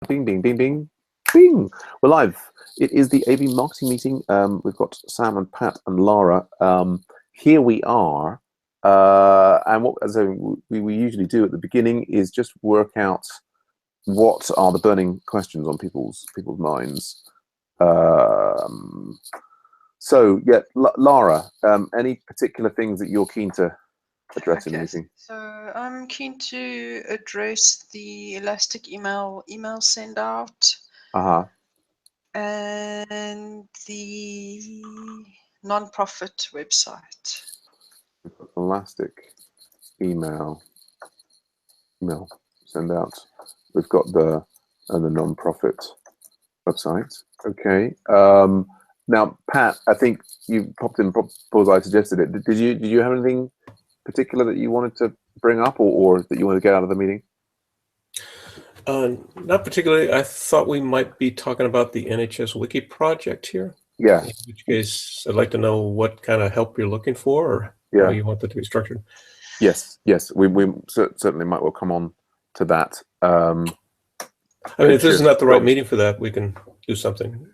Bing, bing, bing, bing, bing. We're live. It is the AV marketing meeting. We've got Sam and Pat and Lara. Here we are. And what as we usually do at the beginning is just work out what are the burning questions on people's minds. So yeah, Lara, any particular things that you're keen to address in the meeting? So I'm keen to address the Elastic email send out and the non-profit website. Elastic email send out. We've got the non-profit website. Okay. Now, Pat, I think you popped in before I suggested it. Did you have anything particular that you wanted to bring up, or that you wanted to get out of the meeting? Not particularly. I thought we might be talking about the NHS Wiki project here. Yeah. In which case, I'd like to know what kind of help you're looking for, or how you want that to be structured. Yes. We certainly might well come on to that. I mean, if this is not the right meeting for that, we can do something.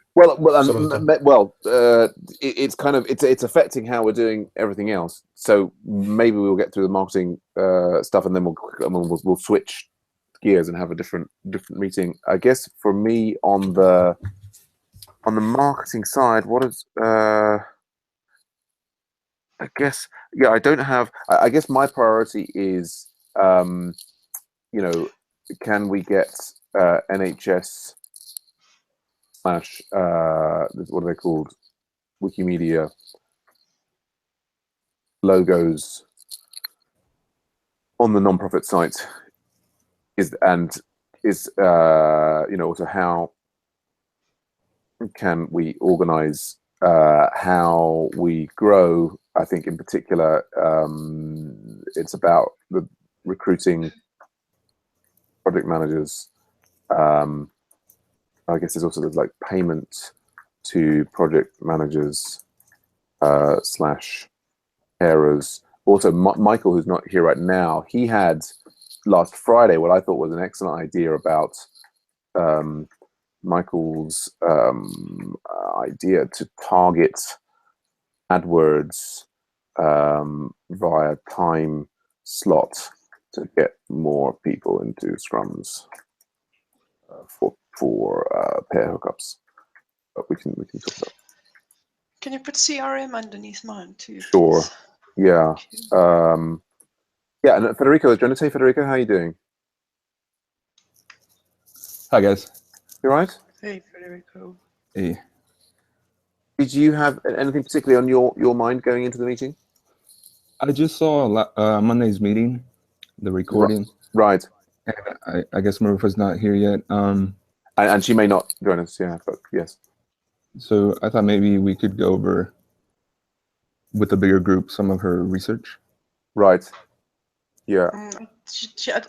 It's kind of it's affecting how we're doing everything else. So maybe we'll get through the marketing stuff, and then we'll switch gears and have a different meeting. I guess for me on the marketing side, what is I guess I don't have. I guess my priority is can we get NHS / what are they called, Wikimedia logos on the non-profit site, also how can we organize how we grow. I think in particular it's about the recruiting project managers. I guess there's also like payment to project managers / carers. Also, Michael, who's not here right now, he had last Friday what I thought was an excellent idea about Michael's idea to target AdWords via time slot to get more people into scrums for pair hookups. But we can talk about. Can you put CRM underneath mine too? Sure. Please? Yeah. And Federico, do you want to say, Federico, how are you doing? Hi guys. You all right? Hey Federico. Hey. Did you have anything particularly on your mind going into the meeting? I just saw Monday's meeting, the recording. Right. And I guess Marifa's not here yet. And she may not join us, but yes. So I thought maybe we could go over with a bigger group some of her research. Right. Yeah.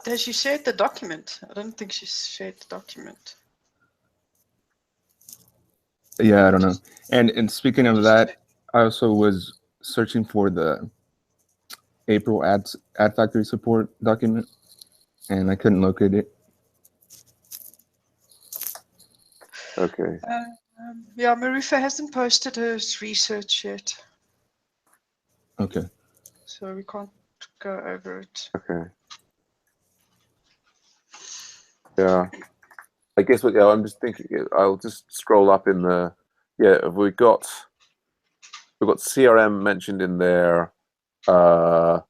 Has she shared the document? I don't think she shared the document. Yeah, I don't know. And speaking of that, I also was searching for the April Ad Factory support document, and I couldn't locate it. Okay. Yeah, Marifa hasn't posted her research yet. Okay. So we can't go over it. Okay. Yeah. I guess I'm just thinking. I'll just scroll up in the. Yeah, we've got CRM mentioned in there. Yeah,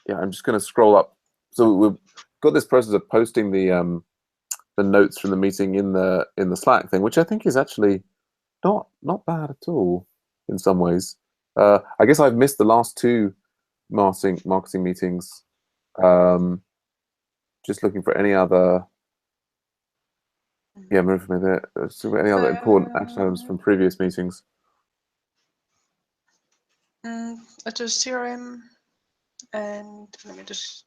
I'm just going to scroll up. So we've got this process of posting the notes from the meeting in the Slack thing, which I think is actually not bad at all in some ways. I guess I've missed the last two marketing meetings. Just looking for any other. Yeah, move me there. Any other important action items from previous meetings? It was CRM, and let me just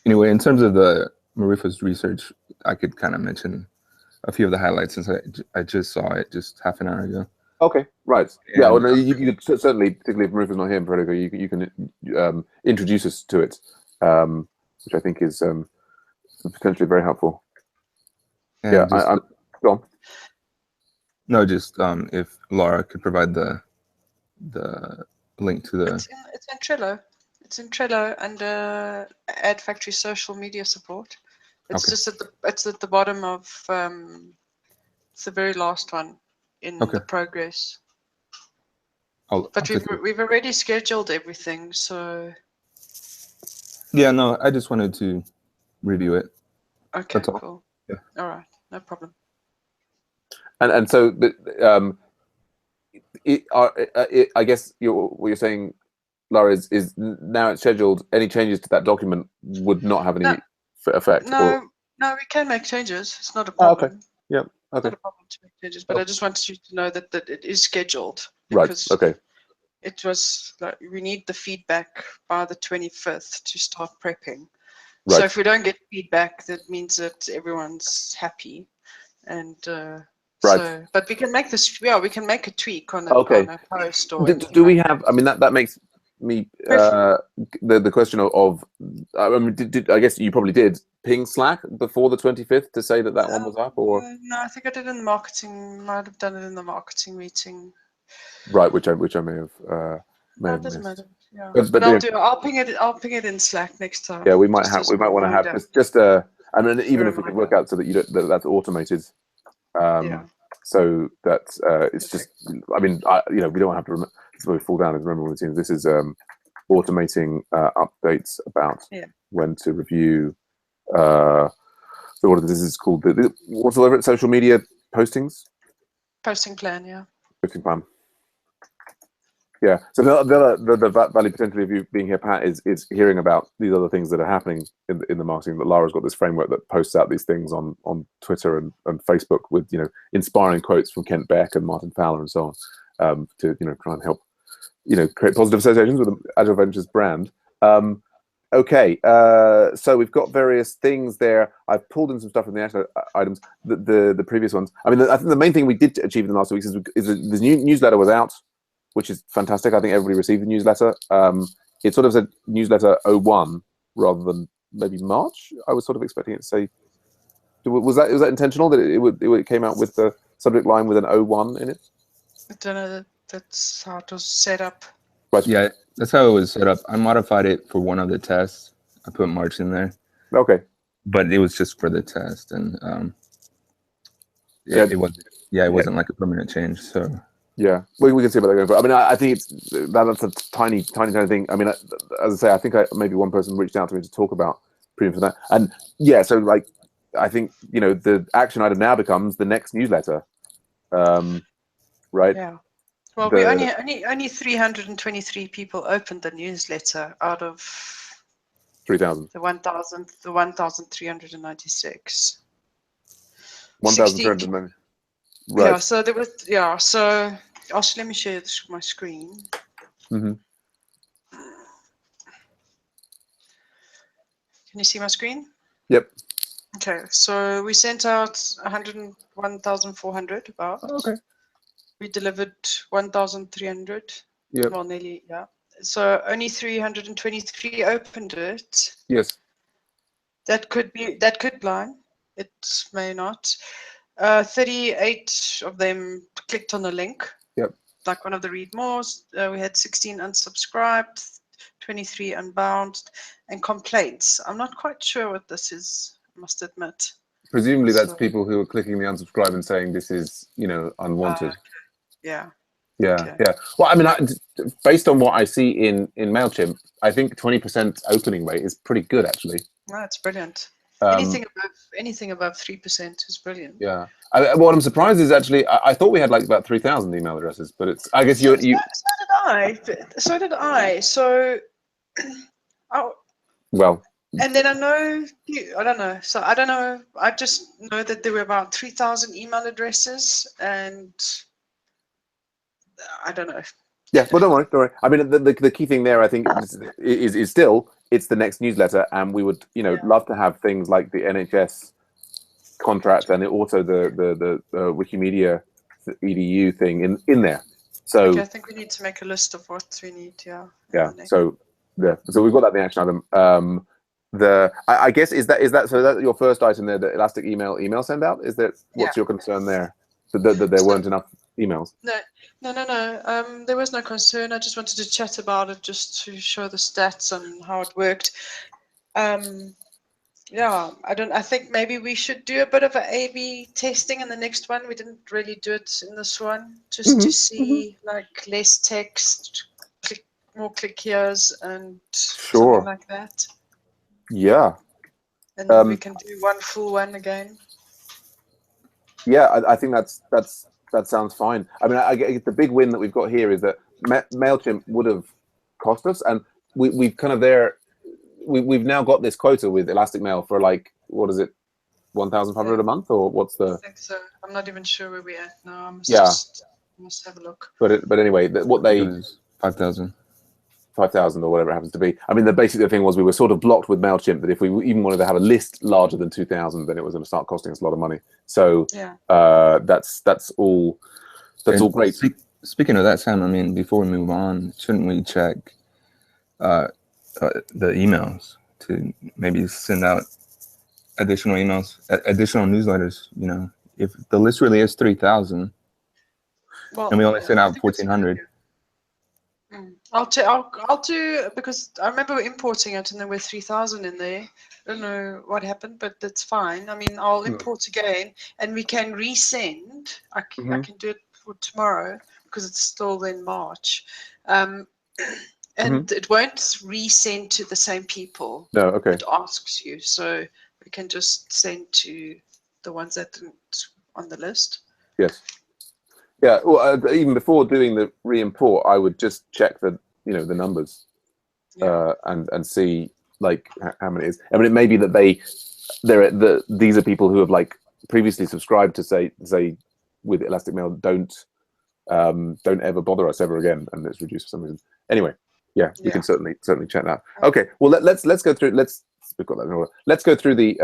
Anyway, in terms of the Marifa's research, I could kind of mention a few of the highlights since I just saw it just half an hour ago. Okay, right. Yeah, well, And, no, you could certainly, particularly if Marufa's not here in Puerto Rico, you can introduce us to it, which I think is potentially very helpful. and Yeah, just, I'm go on. no, just if Laura could provide the link to the. It's in Trello. It's in Trello under Ad Factory social media support. It's Okay. just it's at the bottom of it's the very last one in Okay. the progress. I'll But take it. we've already scheduled everything, so Yeah, no, I just wanted to review it. okay, That's all. cool. Yeah. All right, no problem. And so I guess what you're saying, Laura, is now it's scheduled. Any changes to that document would not have any No. effect. No, we can make changes. It's not a Oh, okay. problem. Yeah. Okay. Not a problem to make changes, but I just wanted you to know that it is scheduled. Right. Because Okay. it was like we need the feedback by the 25th to start prepping. Right. So if we don't get feedback, that means that everyone's happy. And Right. so, but we can make this. Yeah, we can make a tweak on Okay. on a post or. Do we have? I mean, that makes me the question of I mean, I guess you probably did ping Slack before the 25th to say that one was up, or no, I think I did in the marketing. Might have done it in the marketing meeting. right, which I may have No, it doesn't missed. matter. Yeah, But but yeah. I'll ping it. I'll ping it in Slack next time. Yeah, we might just have. as We might want to have reminder. just I mean, even if we can work out so that that's automated. Yeah. So that it's just. I mean, we don't have to. It's where we fall down. Remember when this is automating updates about when to review. So what this is called? What's over at social media postings? Posting plan, yeah. Posting plan. Yeah. So the value potentially of you being here, Pat, is hearing about these other things that are happening in the marketing. That Lara's got this framework that posts out these things on Twitter and Facebook with inspiring quotes from Kent Beck and Martin Fowler and so on to try and help create positive associations with the Agile Ventures brand. Okay, so we've got various things there. I've pulled in some stuff from the actual items, the previous ones. I mean, I think the main thing we did achieve in the last 2 weeks is the new newsletter was out, which is fantastic. I think everybody received the newsletter. It sort of said newsletter 01 rather than maybe March. I was sort of expecting it to say. Was that intentional that it came out with the subject line with an 01 in it? I don't know. That's how it was set up. Right. Yeah, that's how it was set up. I modified it for one of the tests. I put March in there. Okay. But it was just for the test, and Yeah. it wasn't. Yeah, it wasn't like a permanent change. So yeah, we can see about that going forward. I mean, I think that's a tiny thing. I mean, as I say, I think maybe one person reached out to me to talk about premium for that, and yeah, so like I think the action item now becomes the next newsletter, right? Yeah. Well, we only 323 people opened the newsletter out of 3,000. the 1,396. 1,390. Right. Yeah. So there was So also let me share my screen. Mm-hmm. Can you see my screen? Yep. Okay. So we sent out 101,400 about. Okay. We delivered 1,300. Yep. Well, nearly, yeah. So only 323 opened it. Yes. That could line. It may not. 38 of them clicked on the link. Yep. Like one of the read mores. We had 16 unsubscribed, 23 unbound, and complaints. I'm not quite sure what this is, I must admit. Presumably that's people who are clicking the unsubscribe and saying this is, unwanted. Okay. Yeah. Yeah, Okay. yeah. Well, I mean, based on what I see in MailChimp, I think 20% opening rate is pretty good, actually. No, it's brilliant. Anything above 3% is brilliant. Yeah. What I'm surprised is actually, I thought we had like about 3,000 email addresses, but it's. I guess you. So did I. So. Well. And then I don't know. So I don't know. I just know that there were about 3,000 email addresses, and I don't know. Yeah, well, don't worry. I mean, the key thing there, I think, is still it's the next newsletter, and we would, love to have things like the NHS contract and also the Wikimedia edu thing in there. So Okay, I think we need to make a list of what we need. Yeah. yeah. So we've got that in the action item. I guess is that so that your first item there, the Elastic email send out? Is that what's your concern there? That there weren't enough emails? No. There was no concern. I just wanted to chat about it just to show the stats on how it worked. Yeah, I think maybe we should do a bit of an A/B testing in the next one. We didn't really do it in this one, just to see like less text, more click here's and something like that. Yeah. And then we can do one full one again. Yeah, I think that sounds fine. I mean, I get the big win that we've got here is that MailChimp would have cost us, and we've kind of we've now got this quota with Elastic Mail for like, what is it, 1,500 a month, or what's the? I think so. I'm not even sure where we're at now. I must have a look. But anyway, what they 5,000. 5,000 or whatever it happens to be. I mean, the basic thing was we were sort of blocked with MailChimp that if we even wanted to have a list larger than 2,000, then it was going to start costing us a lot of money. So that's all great. Speaking of that, Sam, I mean, before we move on, shouldn't we check the emails to maybe send out additional emails, additional newsletters? You know, if the list really is 3,000, and we only send out 1,400. I'll do, because I remember importing it and there were 3,000 in there. I don't know what happened, but that's fine. I mean, I'll import again and we can resend. I can do it for tomorrow because it's still in March. And it won't resend to the same people. No, okay. It asks you. So we can just send to the ones that aren't on the list. Yes. Yeah, well, even before doing the re-import, I would just check the the numbers, and see like how many it is. I mean, it may be that these are people who have like previously subscribed to say with Elastic Mail, don't ever bother us ever again, and it's reduced for some reason. Anyway, we can certainly check that. Okay, well let's go through. We've got that in order. Let's go through the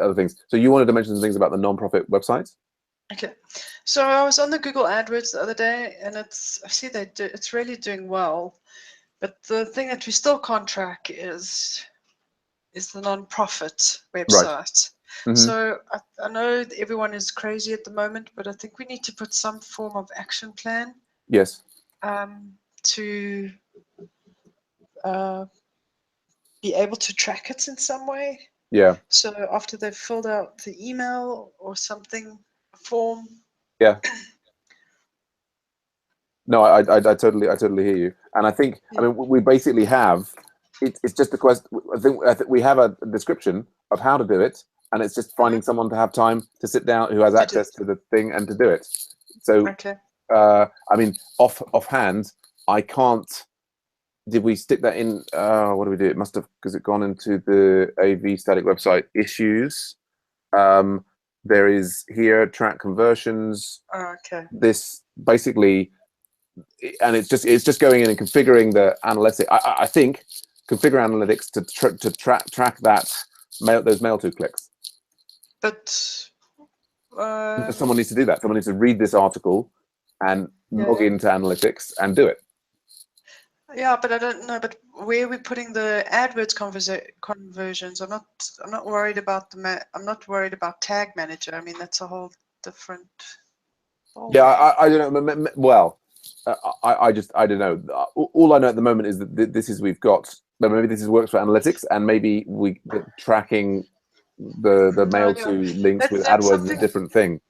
other things. So you wanted to mention some things about the non-profit websites. Okay, so I was on the Google AdWords the other day, and I see it's really doing well, but the thing that we still can't track is the non-profit website. Right. So I know that everyone is crazy at the moment, but I think we need to put some form of action plan. Yes. To be able to track it in some way. Yeah. So after they've filled out the email or something. Form. Yeah. No, I totally hear you, and I think I mean we basically have it's just a question. I think we have a description of how to do it, and it's just finding someone to have time to sit down who has access to the thing and to do it. So I mean, offhand, I can't. Did we stick that in? What do we do? It must have, because it gone into the AV static website issues. There is here track conversions. This basically, and it's just going in and configuring the analytics. I think configure analytics to track that those mail-to clicks. But someone needs to do that. Someone needs to read this article and log into analytics and do it. Yeah, but I don't know. But where are we putting the AdWords conversions? I'm not worried about I'm not worried about Tag Manager. I mean, that's a whole different. I don't know. Well, I don't know. All I know at the moment is that we've got. Maybe this works for analytics, and maybe tracking the mail to links with AdWords is a different thing.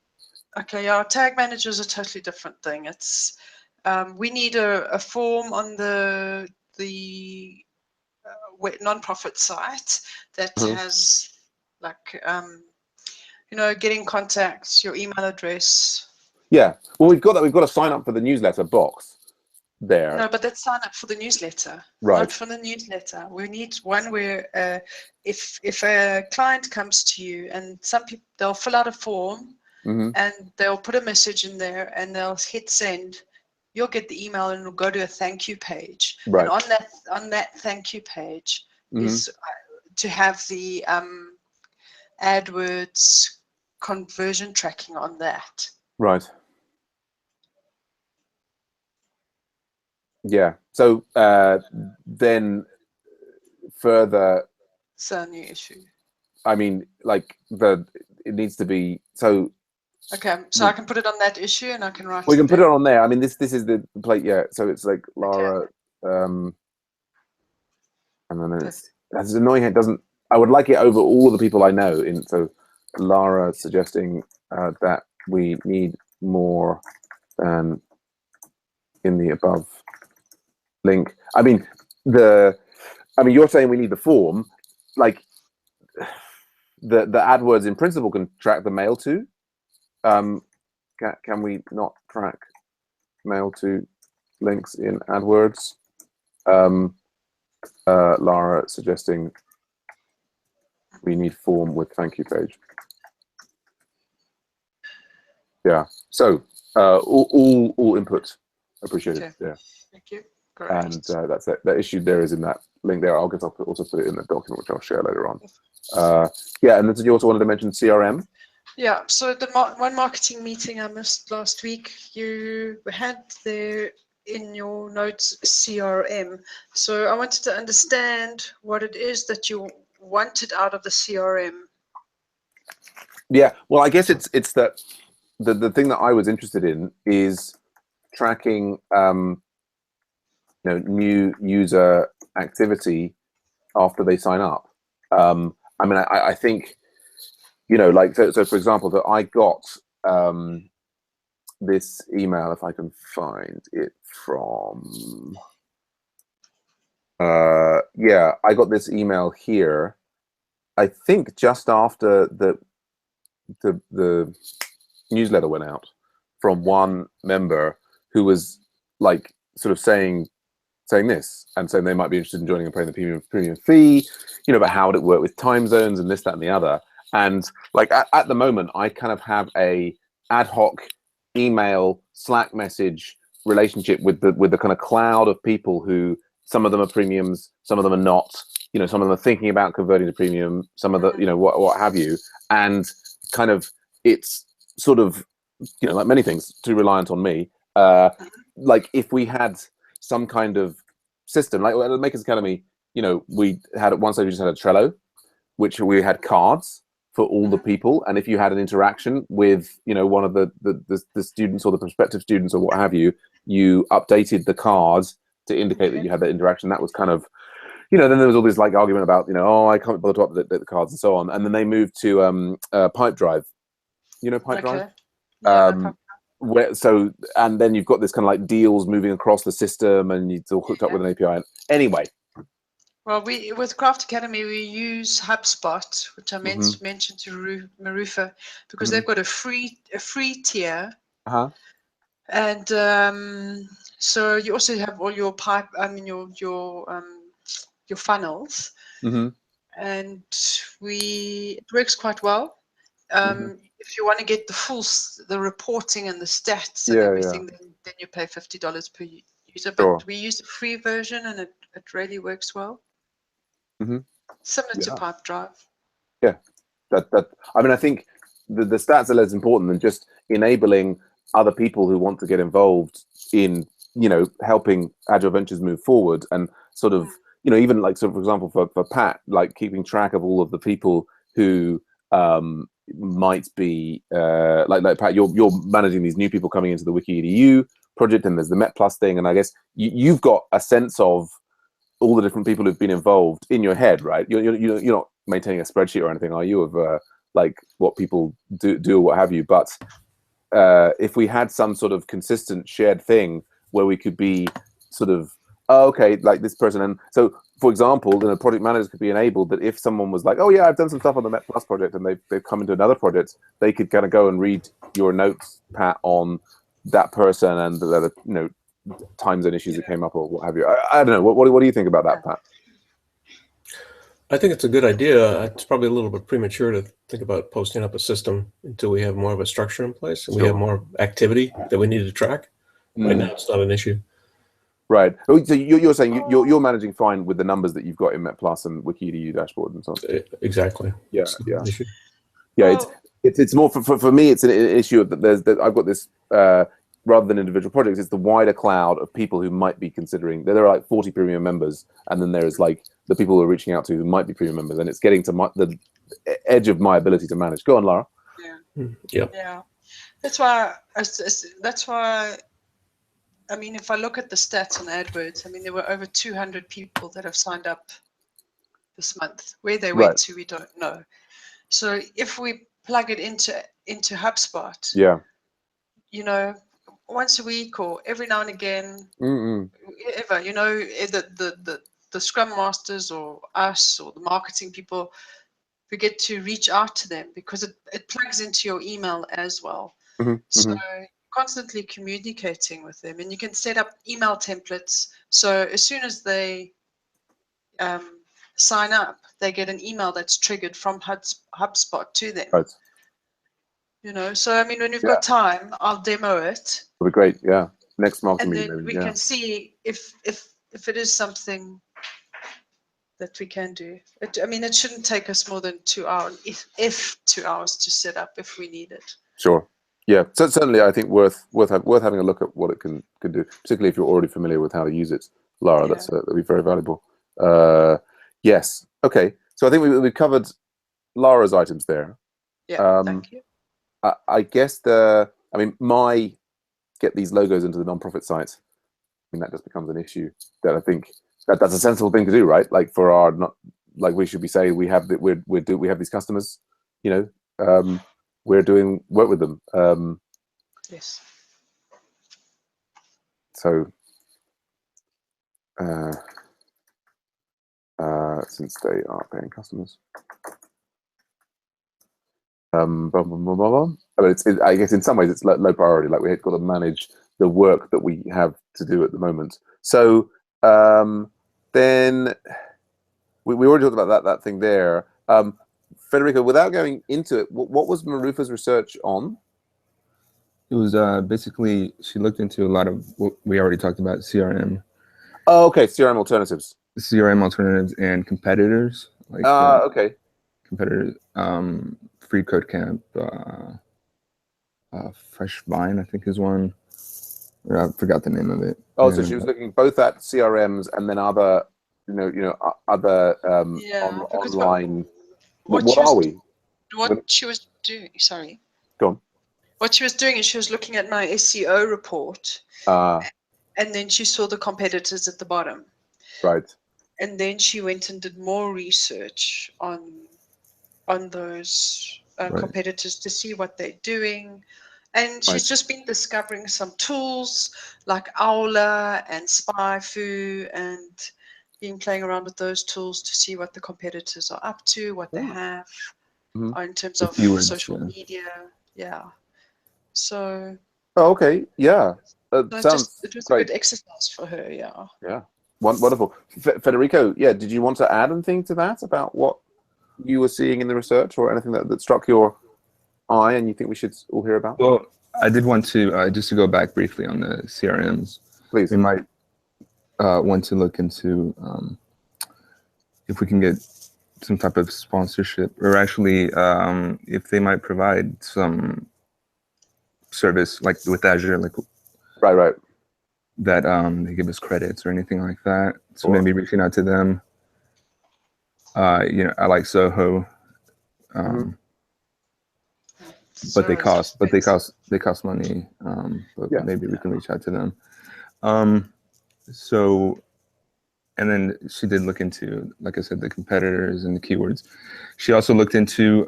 Okay, yeah, Tag Manager is a totally different thing. It's we need a form on the non-profit site that has like getting contacts, your email address. Yeah, well, we've got that. We've got to sign up for the newsletter box there. No, but let's sign up for the newsletter. Right. Not for the newsletter. We need one where if a client comes to you, and some people, they'll fill out a form and they'll put a message in there and they'll hit send. You'll get the email and it'll go to a thank you page. Right. And on that thank you page is to have the AdWords conversion tracking on that. Right. Yeah. So then further, It's a new issue. I mean, like it needs to be so. Okay, so I can put it on that issue, and I can write. We can put it there. on there. I mean, this is the plate. Yeah. So it's like Lara, and then that's annoying. It doesn't. I would like it over all of the people I know. So Lara suggesting that we need more than in the above link. I mean, you're saying we need the form, like the AdWords in principle can track the mail to. Can we not track mail to links in AdWords? Lara suggesting we need form with thank you page. Yeah. So all input appreciated. Okay. Yeah. Thank you. Great. And that's it. That issue there is in that link there. I'll also put it in the document, which I'll share later on. Yeah, and then you also wanted to mention CRM. Yeah, so the one marketing meeting I missed last week, you had there in your notes CRM. So I wanted to understand what it is that you wanted out of the CRM. Yeah, well, I guess it's that the thing that I was interested in is tracking new user activity after they sign up. I mean, I think, like, so for example, that I got this email, if I can find it from, yeah, I got this email here, I think just after the newsletter went out, from one member who was like sort of saying this and saying they might be interested in joining and paying the premium fee, but how would it work with time zones and this, that, and the other. And like at the moment, I kind of have a ad hoc email Slack message relationship with the kind of cloud of people who, some of them are premiums, some of them are not, some of them are thinking about converting to premium, some of the, what have you. And kind of it's sort of, like many things, too reliant on me. Like if we had some kind of system, like at Makers Academy, we had at one stage we just had a Trello, which we had cards for all the people, and if you had an interaction with one of the students or the prospective students or what have you, you updated the cards to indicate that you had that interaction. That was kind of, then there was all this like argument about oh, I can't bother to update the cards and so on, and then they moved to Pipedrive. Pipedrive. Yeah, and then you've got this kind of like deals moving across the system, and it's all hooked up with an API. Anyway. Well, with Craft Academy, we use HubSpot, which I mentioned to Marufa, because they've got a free tier. And so you also have all your your funnels, and it works quite well. If you want to get the reporting and the stats and everything, then you pay $50 per user. But we use the free version, and it really works well. Similar to Pipedrive. Yeah, that. I mean, I think the stats are less important than just enabling other people who want to get involved in helping Agile Ventures move forward, and sort of even like, so for example, for Pat, like keeping track of all of the people who might be like Pat, you're managing these new people coming into the WikiEDU project, and there's the Met Plus thing, and I guess you've got a sense of all the different people who've been involved in your head, right? You're not maintaining a spreadsheet or anything, are you, of like what people do or what have you? But if we had some sort of consistent shared thing where we could be sort of, okay, like this person, and so for example, then a project manager could be enabled that if someone was like, oh yeah, I've done some stuff on the Met Plus project, and they've come into another project, they could kind of go and read your notes, Pat, on that person and the time zone issues that came up or what have you. I don't know. What do you think about that, Pat? I think it's a good idea. It's probably a little bit premature to think about posting up a system until we have more of a structure in place and we have more activity that we need to track. Right now, it's not an issue. Right. So you're saying you're managing fine with the numbers that you've got in Met Plus and WikiEDU dashboard and so on. Exactly. Yeah. It's more for me. It's an issue of that. I've got this rather than individual projects, it's the wider cloud of people who might be considering. There are like 40 premium members, and then there's like the people who are reaching out to who might be premium members, and it's getting to the edge of my ability to manage. Go on, Lara. Yeah. That's why. That's why. I mean, if I look at the stats on AdWords, I mean, there were over 200 people that have signed up this month. Where they went to, we don't know. So if we plug it into HubSpot, Yeah. you know, once a week or every now and again, ever, you know, the Scrum Masters or us or the marketing people, we get to reach out to them because it plugs into your email as well. So constantly communicating with them, and you can set up email templates. So as soon as they sign up, they get an email that's triggered from HubSpot to them. Right. You know, so I mean, when we've got time, I'll demo it. It'll be great. Yeah. Next marketing And meeting. then we can see if it is something that we can do. I mean, it shouldn't take us more than 2 hours, if 2 hours to set up if we need it. Sure. Yeah. So certainly, I think worth having a look at what it can do, particularly if you're already familiar with how to use it, Lara. Yeah. That'd be very valuable. Yes. Okay. So I think we covered Lara's items there. Yeah. Thank you. I guess get these logos into the nonprofit sites. I mean, that just becomes an issue that I think that's a sensible thing to do, right? Like for our we should be saying we have these customers, you know, we're doing work with them. Yes. So since they are paying customers. But I guess in some ways it's low priority. Like we've got to manage the work that we have to do at the moment. So then we already talked about that thing there. Federico, without going into it, what was Marufa's research on? It was basically, she looked into a lot of what we already talked about, CRM. Oh, okay, CRM alternatives. CRM alternatives and competitors. Like okay. Competitors, Free Code Camp, Fresh Vine, I think is one. I forgot the name of it. Oh, so she was looking both at CRMs and then other, other online. What are we? What she was doing? Sorry. Go on. What she was doing is she was looking at my SEO report, and then she saw the competitors at the bottom. Right. And then she went and did more research on those competitors to see what they're doing. And she's just been discovering some tools like Aula and SpyFu, and been playing around with those tools to see what the competitors are up to, what they have in terms of social media. Yeah. So. Oh, okay. Yeah. It was a good exercise for her. Yeah. Yeah. Wonderful. Federico, did you want to add anything to that about what you were seeing in the research, or anything that struck your eye and you think we should all hear about? Well, I did want to, just to go back briefly on the CRMs. Please. We might want to look into if we can get some type of sponsorship, or actually if they might provide some service like with Azure, like right, that they give us credits or anything like that. So maybe reaching out to them. I like Zoho, but they cost money. But maybe we can reach out to them. So, and then she did look into, like I said, the competitors and the keywords. She also looked into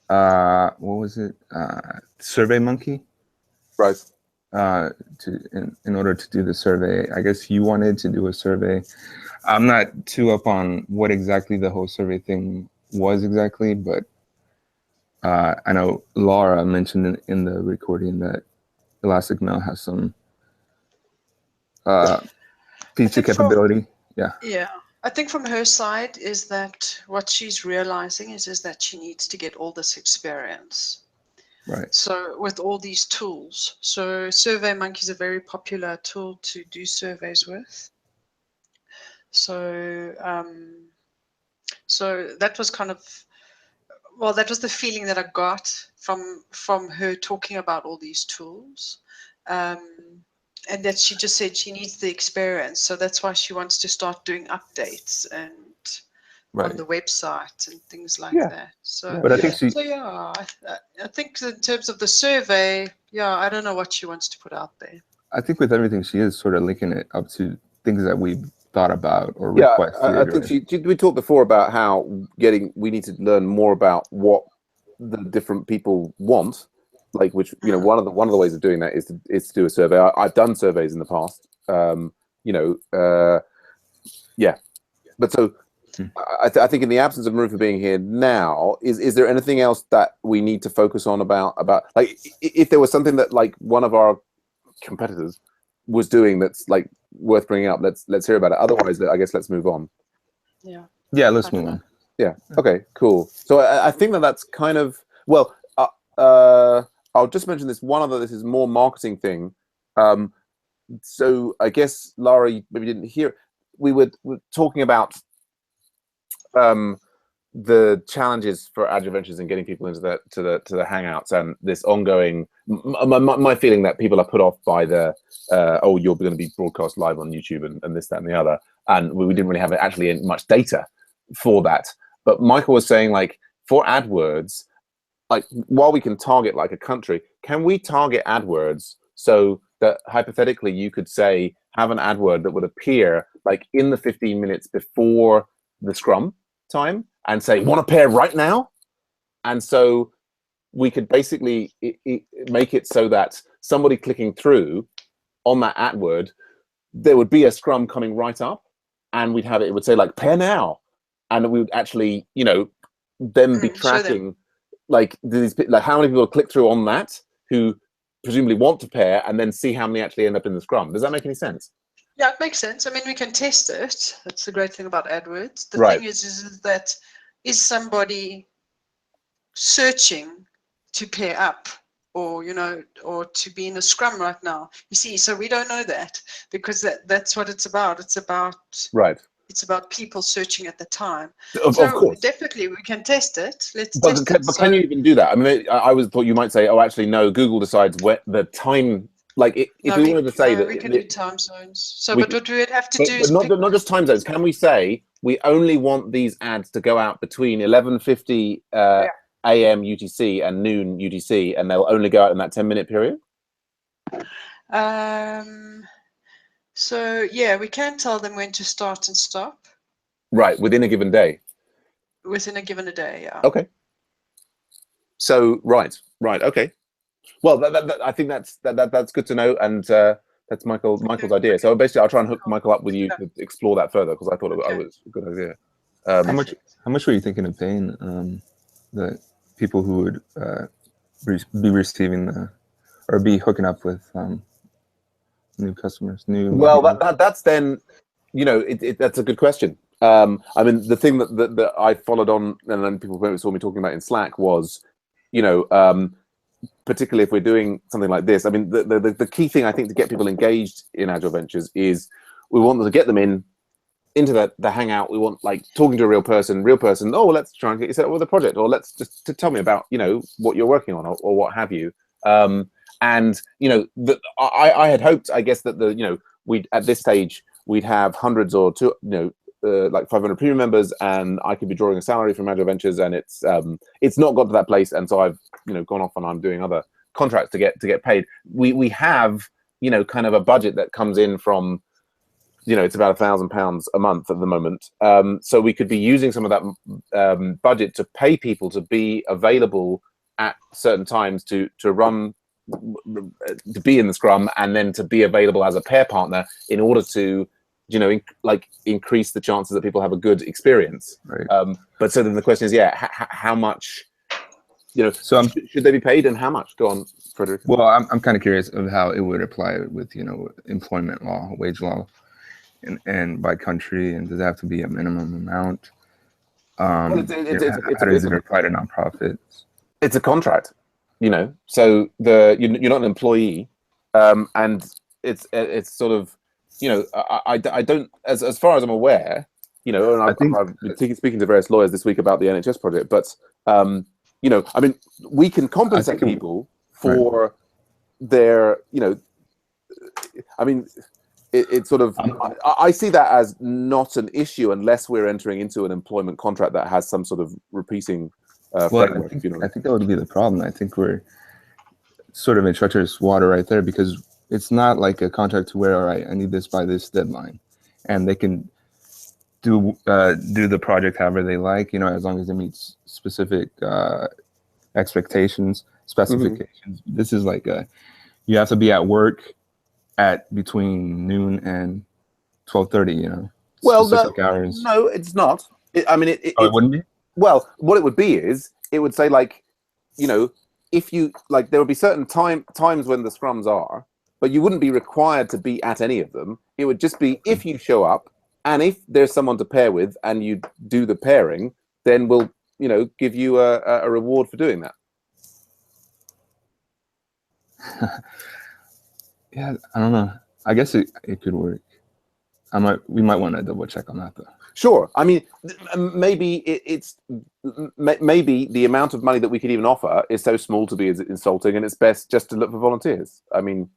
what was it? SurveyMonkey. Right. In order to do the survey. I guess you wanted to do a survey. I'm not too up on what exactly the whole survey thing was exactly, but I know Lara mentioned in the recording that Elastic Mail has some feature capability. Yeah. I think from her side is that what she's realizing is that she needs to get all this experience. Right. So with all these tools, so SurveyMonkey is a very popular tool to do surveys with. So so that was kind of well, that was the feeling that I got from her talking about all these tools. And that she just said she needs the experience. So that's why she wants to start doing updates and on the website and things like that. So, But I think so yeah, I think in terms of the survey, yeah, I don't know what she wants to put out there. I think with everything, she is sort of linking it up to things that we've thought about or requested. I think we talked before about how we need to learn more about what the different people want. Like, which, you know, one of the ways of doing that is to do a survey. I've done surveys in the past, but so I think in the absence of Marufa being here now, is there anything else that we need to focus on about like, if there was something that like one of our competitors was doing that's like worth bringing up, let's hear about it. Otherwise, I guess let's move on. Yeah, let's move on. Yeah. Okay. Cool. So I think that's kind of, well. I'll just mention this one other. This is more marketing thing. So I guess Lara, you maybe didn't hear. We were talking about the challenges for Agile Ventures and getting people into the Hangouts, and this ongoing. My feeling that people are put off by the you're going to be broadcast live on YouTube and this, that, and the other, and we didn't really have actually much data for that. But Michael was saying, like, for AdWords, like, while we can target like a country, can we target AdWords so that hypothetically you could say have an AdWord that would appear like in the 15 minutes before the Scrum time and say, want to pair right now? And so we could basically make it so that somebody clicking through on that AdWord, there would be a Scrum coming right up, and we'd have it would say like pair now, and we would actually, you know, then be tracking like how many people click through on that who presumably want to pair, and then see how many actually end up in the Scrum. Does that make any sense? Yeah, it makes sense. I mean, we can test it. That's the great thing about AdWords. The thing is that is somebody searching to pair up, or, you know, or to be in a Scrum right now? You see, so we don't know that, because that's what it's about. It's about It's about people searching at the time. Of course. Definitely, we can test it. Let's but test it. But can you even do that? I mean, I thought you might say, oh, actually, no, Google decides what the time, like, if we wanted to say that. We can do time zones. So, but what we would have to do is. But not just time zones. Can we say we only want these ads to go out between 11:50 a.m. UTC and noon UTC, and they'll only go out in that 10-minute period? So, yeah, we can tell them when to start and stop. Right, within a given day. Within a given day, yeah. Okay. So, right, okay. Well, I think that's good to know, and that's Michael's idea. So basically, I'll try and hook Michael up with you to explore that further, because I thought it was a good idea. How much were you thinking of paying the people who would be receiving or be hooking up with new customers? Well, that's then, you know, that's a good question. I mean, the thing that I followed on, and then people saw me talking about in Slack, was, you know, particularly if we're doing something like this. I mean, the key thing I think to get people engaged in Agile Ventures is we want them to get them into the Hangout. We want, like, talking to a real person. Oh, well, let's try and get you set up with a project, or let's just to tell me about, you know, what you're working on, or what have you. And, you know, I had hoped, I guess, that at this stage we'd have hundreds or like 500 premium members, and I could be drawing a salary from Agile Ventures, and it's not got to that place, and so I've, you know, gone off and I'm doing other contracts to get paid. We have, you know, kind of a budget that comes in from, you know, it's about £1,000 a month at the moment. So we could be using some of that budget to pay people to be available at certain times to be in the Scrum, and then to be available as a pair partner in order to, you know, increase the chances that people have a good experience. Right. But so then the question is, how much, you know, so should they be paid, and how much? Go on, Frederick. Well, I'm kind of curious of how it would apply with, you know, employment law, wage law, and by country, and does it have to be a minimum amount? How does it apply to nonprofits? It's a contract, you know, so you're not an employee, and it's sort of, you know, I don't, as far as I'm aware, you know, and I've been speaking to various lawyers this week about the NHS project, but you know, I mean, we can compensate people for their, you know, I mean, it's sort of, I see that as not an issue unless we're entering into an employment contract that has some sort of repeating framework. I think that would be the problem. I think we're sort of in treacherous water right there, because it's not like a contract to where, all right, I need this by this deadline, and they can do the project however they like, you know, as long as it meets specific expectations, specifications. This is like you have to be at work at between noon and 12:30, you know. Well, hours. No, it's not. I mean, it wouldn't be. Well, what it would be is it would say, like, you know, if you like, there would be certain times when the scrums are, but you wouldn't be required to be at any of them. It would just be if you show up, and if there's someone to pair with, and you do the pairing, then we'll, you know, give you a reward for doing that. Yeah, I don't know. I guess it could work. We might want to double check on that though. Sure. I mean, maybe maybe the amount of money that we could even offer is so small to be insulting, and it's best just to look for volunteers. I mean,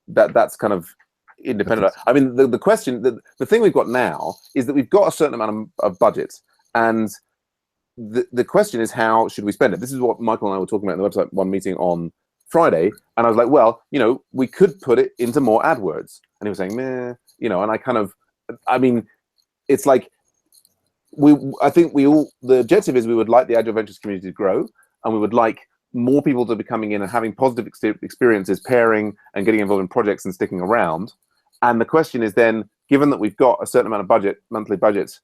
that's kind of independent. I mean, the question, the thing we've got now is that we've got a certain amount of budget, and the question is, how should we spend it? This is what Michael and I were talking about in the website one meeting on Friday, and I was like, well, you know, we could put it into more AdWords, and he was saying, meh, you know, and I mean, it's like I think the objective is we would like the Agile Ventures community to grow, and we would like more people to be coming in and having positive experiences, pairing and getting involved in projects and sticking around. And the question is then, given that we've got a certain amount of budget, monthly budget,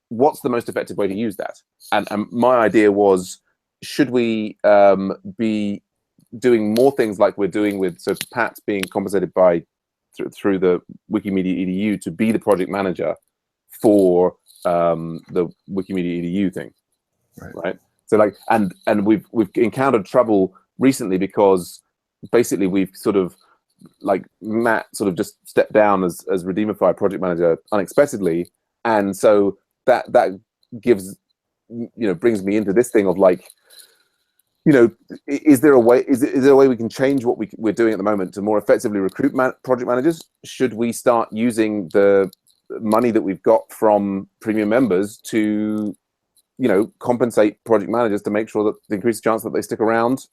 what's the most effective way to use that? And my idea was, should we be doing more things like we're doing with, so Pat's being compensated by through the Wikimedia EDU to be the project manager for the Wikimedia EDU thing, right? So like, and we've encountered trouble recently because basically we've sort of, like, Matt sort of just stepped down as Redeemify project manager unexpectedly, and so that gives, you know, brings me into this thing of like, you know, is there a way we can change what we're doing at the moment to more effectively recruit project managers? Should we start using the money that we've got from premium members to, you know, compensate project managers to make sure that the increased chance that they stick around,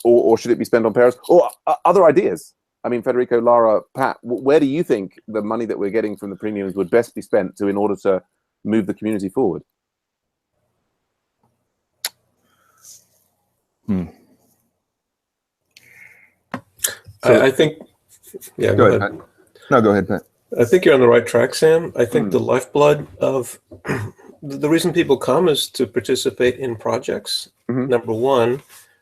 or should it be spent on pairs or other ideas? I mean, Federico, Lara, Pat, where do you think the money that we're getting from the premiums would best be spent in order to move the community forward? I think, yeah, go ahead. No, go ahead, Pat. I think you're on the right track, Sam. I think the lifeblood of the reason people come is to participate in projects, number one.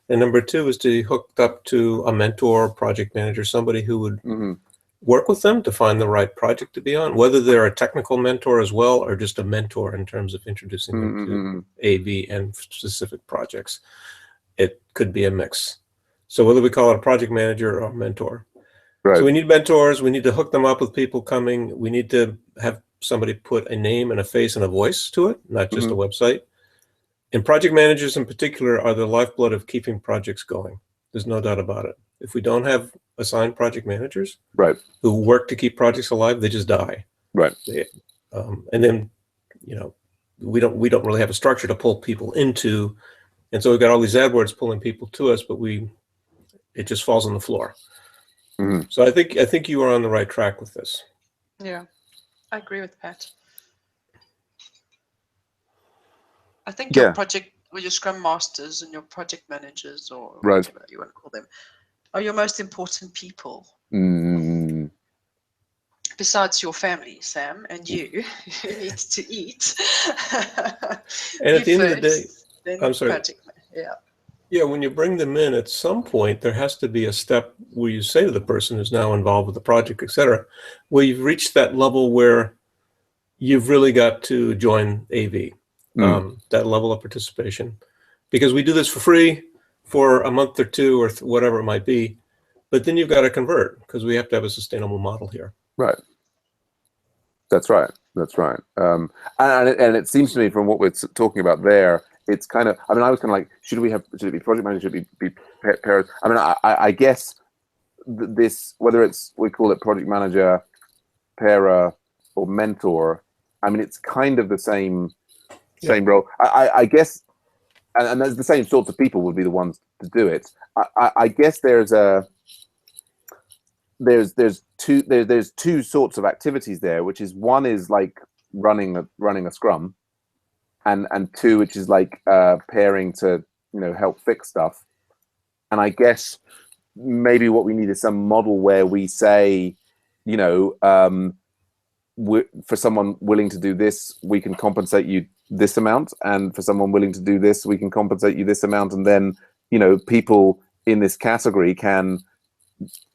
And number two is to be hooked up to a mentor, project manager, somebody who would work with them to find the right project to be on, whether they're a technical mentor as well or just a mentor in terms of introducing them to AV and specific projects. It could be a mix. So whether we call it a project manager or a mentor. Right. So we need mentors. We need to hook them up with people coming. We need to have somebody put a name and a face and a voice to it, not just a website. And project managers in particular are the lifeblood of keeping projects going. There's no doubt about it. If we don't have assigned project managers who work to keep projects alive, they just die. Right. And then, you know, we don't really have a structure to pull people into. And so we've got all these AdWords pulling people to us, but it just falls on the floor. So I think you are on the right track with this. Yeah, I agree with Pat. I think your project, or your Scrum Masters and your project managers, or whatever you want to call them, are your most important people. Besides your family, Sam, and you, who needs to eat. And at the end of the day, I'm sorry. Yeah, when you bring them in, at some point, there has to be a step where you say to the person who's now involved with the project, et cetera, where you've reached that level where you've really got to join AV, that level of participation. Because we do this for free for a month or two or whatever it might be, but then you've got to convert because we have to have a sustainable model here. Right. That's right. That's right. And it seems to me from what we're talking about there, it's kind of. I mean, I was kind of like, should it be project manager? Should it be pairs? I mean, I guess this, whether it's, we call it project manager, para, or mentor. I mean, it's kind of the same role. I guess, and there's the same sorts of people would be the ones to do it. I guess there's two sorts of activities there, which is, one is like running a scrum, and two, which is like pairing to help fix stuff. And I guess maybe what we need is some model where we say, for someone willing to do this, we can compensate you this amount, and for someone willing to do this, we can compensate you this amount, and then people in this category can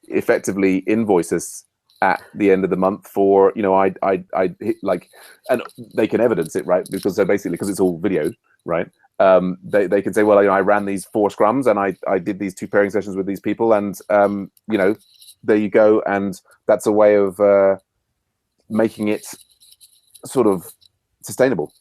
effectively invoice us at the end of the month for I hit, like, and they can evidence it, right? Because they're basically, because it's all video, right? They can say, well, I ran these 4 scrums and I did these 2 pairing sessions with these people, and there you go. And that's a way of making it sort of sustainable.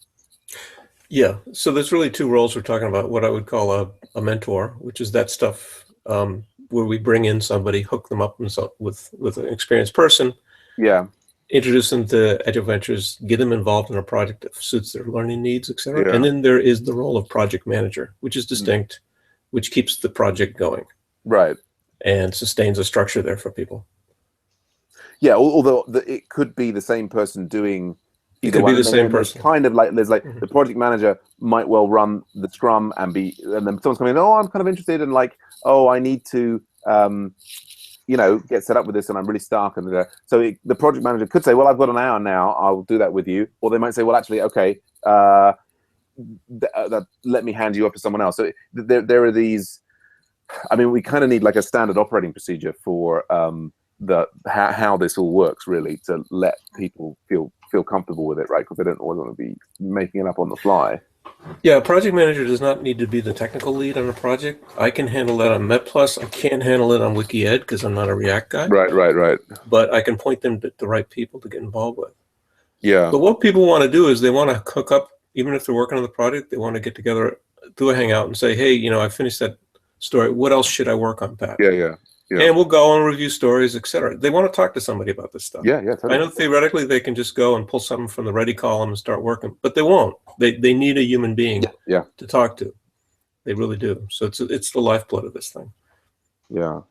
Yeah. So there's really 2 roles we're talking about. What I would call a mentor, which is that stuff where we bring in somebody, hook them up with an experienced person. Yeah. Introduce them to Agile Ventures, get them involved in a project that suits their learning needs, etc. Yeah. And then there is the role of project manager, which is distinct, which keeps the project going. Right. And sustains a structure there for people. Yeah, although it could be the same person doing either one. It could be the same person. Kind of like, there's like the project manager might well run the scrum and then someone's coming in, oh, I'm kind of interested in, like, oh, I need to get set up with this and I'm really stuck. And so the project manager could say, well, I've got an hour now, I'll do that with you. Or they might say, well, actually, okay, let me hand you up to someone else. So there are these, I mean, we kind of need like a standard operating procedure for how this all works, really, to let people feel comfortable with it, right? Because they don't always want to be making it up on the fly. Yeah, a project manager does not need to be the technical lead on a project. I can handle that on MetPlus. I can't handle it on WikiEd because I'm not a React guy. Right. But I can point them to the right people to get involved with. Yeah. But what people want to do is they want to hook up, even if they're working on the project, they want to get together, do a hangout and say, hey, I finished that story. What else should I work on, Pat? Yeah. And we'll go and review stories, etc. They want to talk to somebody about this stuff. Yeah, totally. I know theoretically they can just go and pull something from the ready column and start working, but they won't. They need a human being to talk to. They really do. So it's the lifeblood of this thing. Yeah.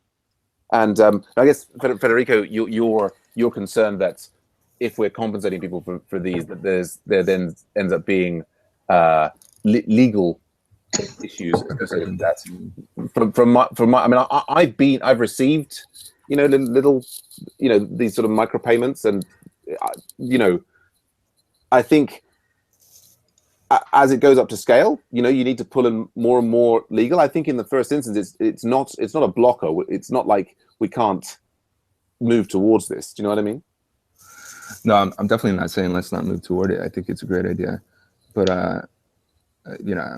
And I guess, Federico, you're concerned that if we're compensating people for these, that there then ends up being legal issues associated with that. From my, I mean, I've received, little, these sort of micropayments, and I think as it goes up to scale, you need to pull in more and more legal. I think in the first instance, it's not a blocker. It's not like we can't move towards this. Do you know what I mean? No, I'm definitely not saying let's not move toward it. I think it's a great idea, but I'm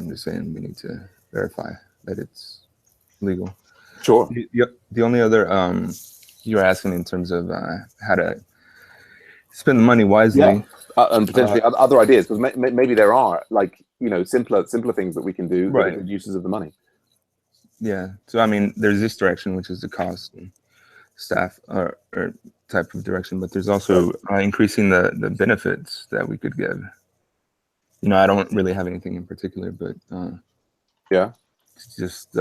just saying we need to verify that it's legal. Sure. The only other you were asking in terms of how to spend the money wisely, and potentially other ideas, because maybe there are, like, simpler things that we can do, right, with uses of the money. Yeah. So I mean, there's this direction, which is the cost and staff or type of direction, but there's also increasing the benefits that we could give. I don't really have anything in particular, but just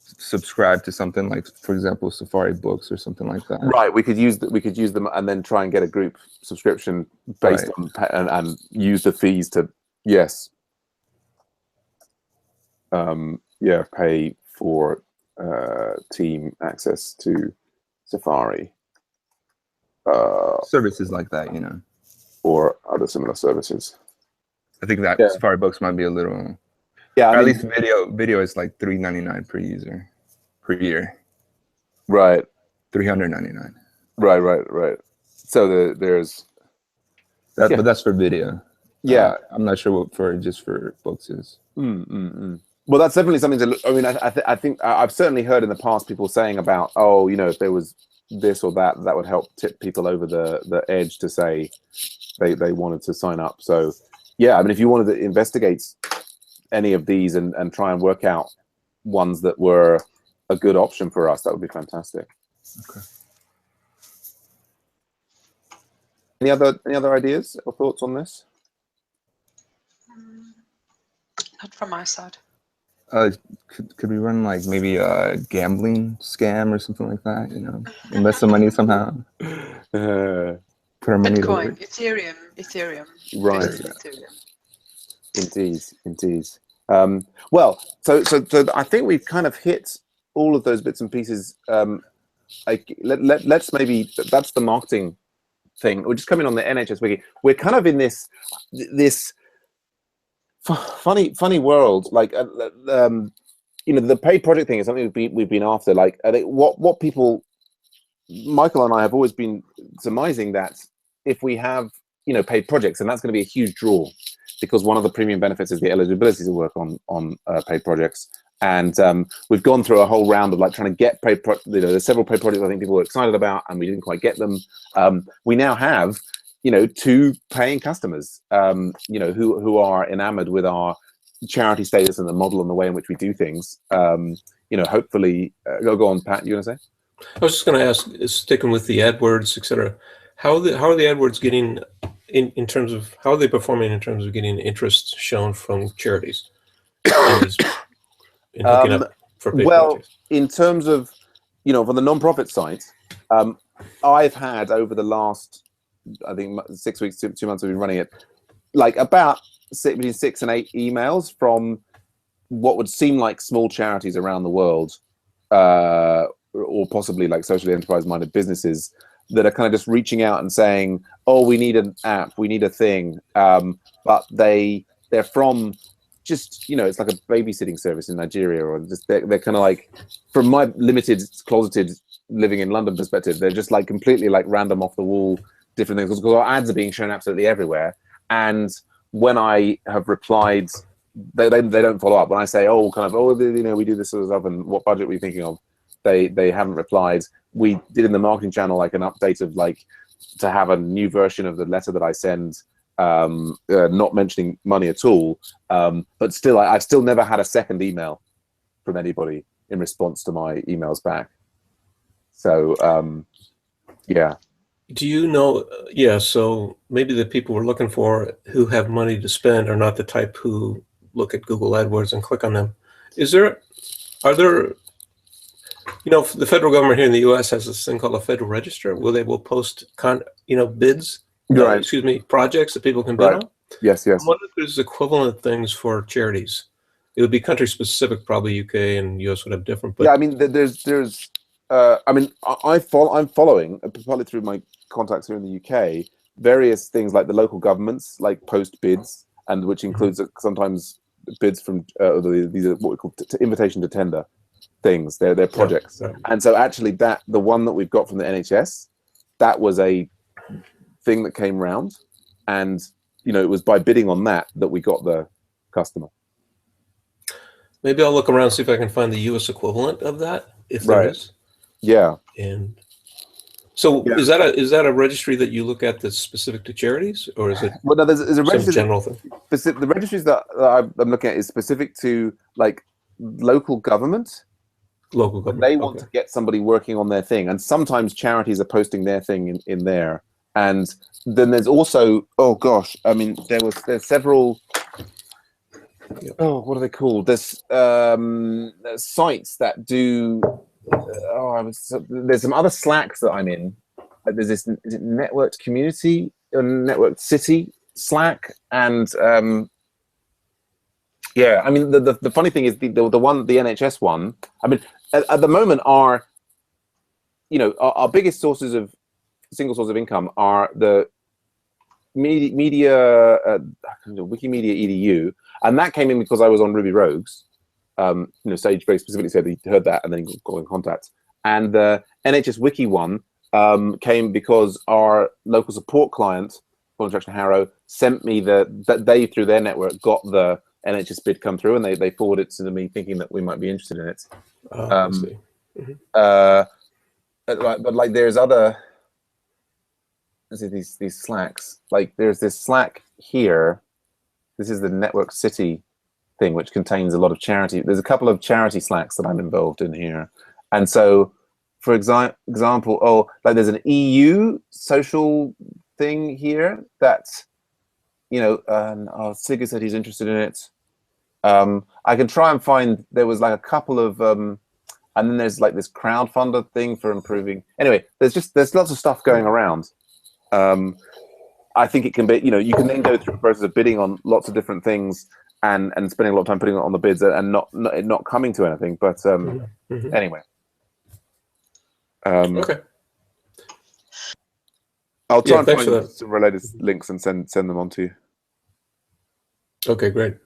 subscribe to something like, for example, Safari Books or something like that. Right. We could use them and then try and get a group subscription based on and use the fees to pay for team access to Safari. Services like that, or other similar services. I think that Safari Books might be a little, at least video is like $3.99 per user per year. Right. $399. Right. So there's that, but that's for video. Yeah, I'm not sure what for books is. Well, that's definitely something to look. I mean, I think I've certainly heard in the past people saying about, if there was this or that would help tip people over the edge to say they wanted to sign up. So yeah, I mean, if you wanted to investigate any of these and try and work out ones that were a good option for us, that would be fantastic. Okay. Any other ideas or thoughts on this? Not from my side. Could we run like maybe a gambling scam or something like that? You know, invest some money somehow. Put our money to Bitcoin, work. Ethereum. Right. Ethereum. Indeed. Well, so I think we've kind of hit all of those bits and pieces. Let's maybe, that's the marketing thing. We're just coming on the NHS Wiki. We're kind of in this funny world. Like, you know, the paid project thing is something we've been after. Like, I think what people, Michael and I have always been surmising that if we have, you know, paid projects, and that's going to be a huge draw, because one of the premium benefits is the eligibility to work on paid projects. And we've gone through a whole round of like trying to get paid. You know, there's several paid projects I think people were excited about, and we didn't quite get them. We now have, you know, 2 paying customers, you know, who are enamored with our charity status and the model and the way in which we do things. You know, hopefully, go on, Pat. You want to say? I was just going to ask, sticking with the AdWords, etc. How are the AdWords getting in terms of, how are they performing in terms of getting interest shown from charities? In hooking up for paid projects? In terms of, you know, from the non-profit side, I've had over the last, I think 6 weeks, 2 months we've been running it, like about between 6 and 8 emails from what would seem like small charities around the world, or possibly like socially enterprise-minded businesses that are kind of just reaching out and saying, oh, we need an app, we need a thing, but they're from just, you know, it's like a babysitting service in Nigeria, or just they're kind of like, from my limited closeted living in London perspective, they're just like completely like random off the wall different things, because our ads are being shown absolutely everywhere. And when I have replied, they don't follow up. When I say, oh, kind of, oh, you know, we do this sort of stuff, and what budget were you thinking of? They haven't replied. We did in the marketing channel like an update of like to have a new version of the letter that I send, not mentioning money at all, but still, I've still never had a second email from anybody in response to my emails back. So yeah. Do you know, yeah, so maybe the people we're looking for who have money to spend are not the type who look at Google AdWords and click on them. Are there, you know, the federal government here in the US has this thing called a Federal Register where they will post, bids, Right. projects that people can bid on. Yes. I wonder if there's equivalent things for charities. It would be country specific, probably UK and US would have different. But yeah, I mean, there's I mean, I'm following, partly through my contacts here in the UK, various things like the local governments like post bids, and which includes sometimes bids from these are what we call invitation to tender things. They're projects, right. And so actually the one that we've got from the NHS, that was a thing that came round, and you know, it was by bidding on that we got the customer. Maybe I'll look around, see if I can find the US equivalent of that, if there is. Yeah. And so Yeah. is that a registry that you look at that's specific to charities, or is it Well, no, there's a some registry. general thing? The registries that I'm looking at is specific to like local government. Local government. They want to get somebody working on their thing, and sometimes charities are posting their thing in there. And then there's also, oh gosh, I mean, there's several. Oh, what are they called? There's sites that do. There's some other Slacks that I'm in. There's this, is it Networked Community or Networked City Slack, and yeah, I mean the funny thing is the NHS one. I mean, at the moment our biggest single source of income are the media Wikimedia EDU, and that came in because I was on Ruby Rogues. Sage very specifically said he heard that and then he got in contact. And the NHS Wiki one came because our local support client, Fallen Traction Harrow, sent me that they through their network got the NHS bid come through, and they forwarded it to me thinking that we might be interested in it. I see. but like there's other. Let's see these Slacks. Like there's this Slack here. This is the Network City thing, which contains a lot of charity. There's a couple of charity Slacks that I'm involved in here, and so, for example, like there's an EU social thing here that, Sigurd said he's interested in it. I can try and find. There was like a couple of, and then there's like this crowdfunder thing for improving. Anyway, there's lots of stuff going around. I think it can be, you can then go through the process of bidding on lots of different things and spending a lot of time putting it on the bids and not coming to anything. But anyway. Okay. I'll try and find some related links and send them on to you. Okay, great.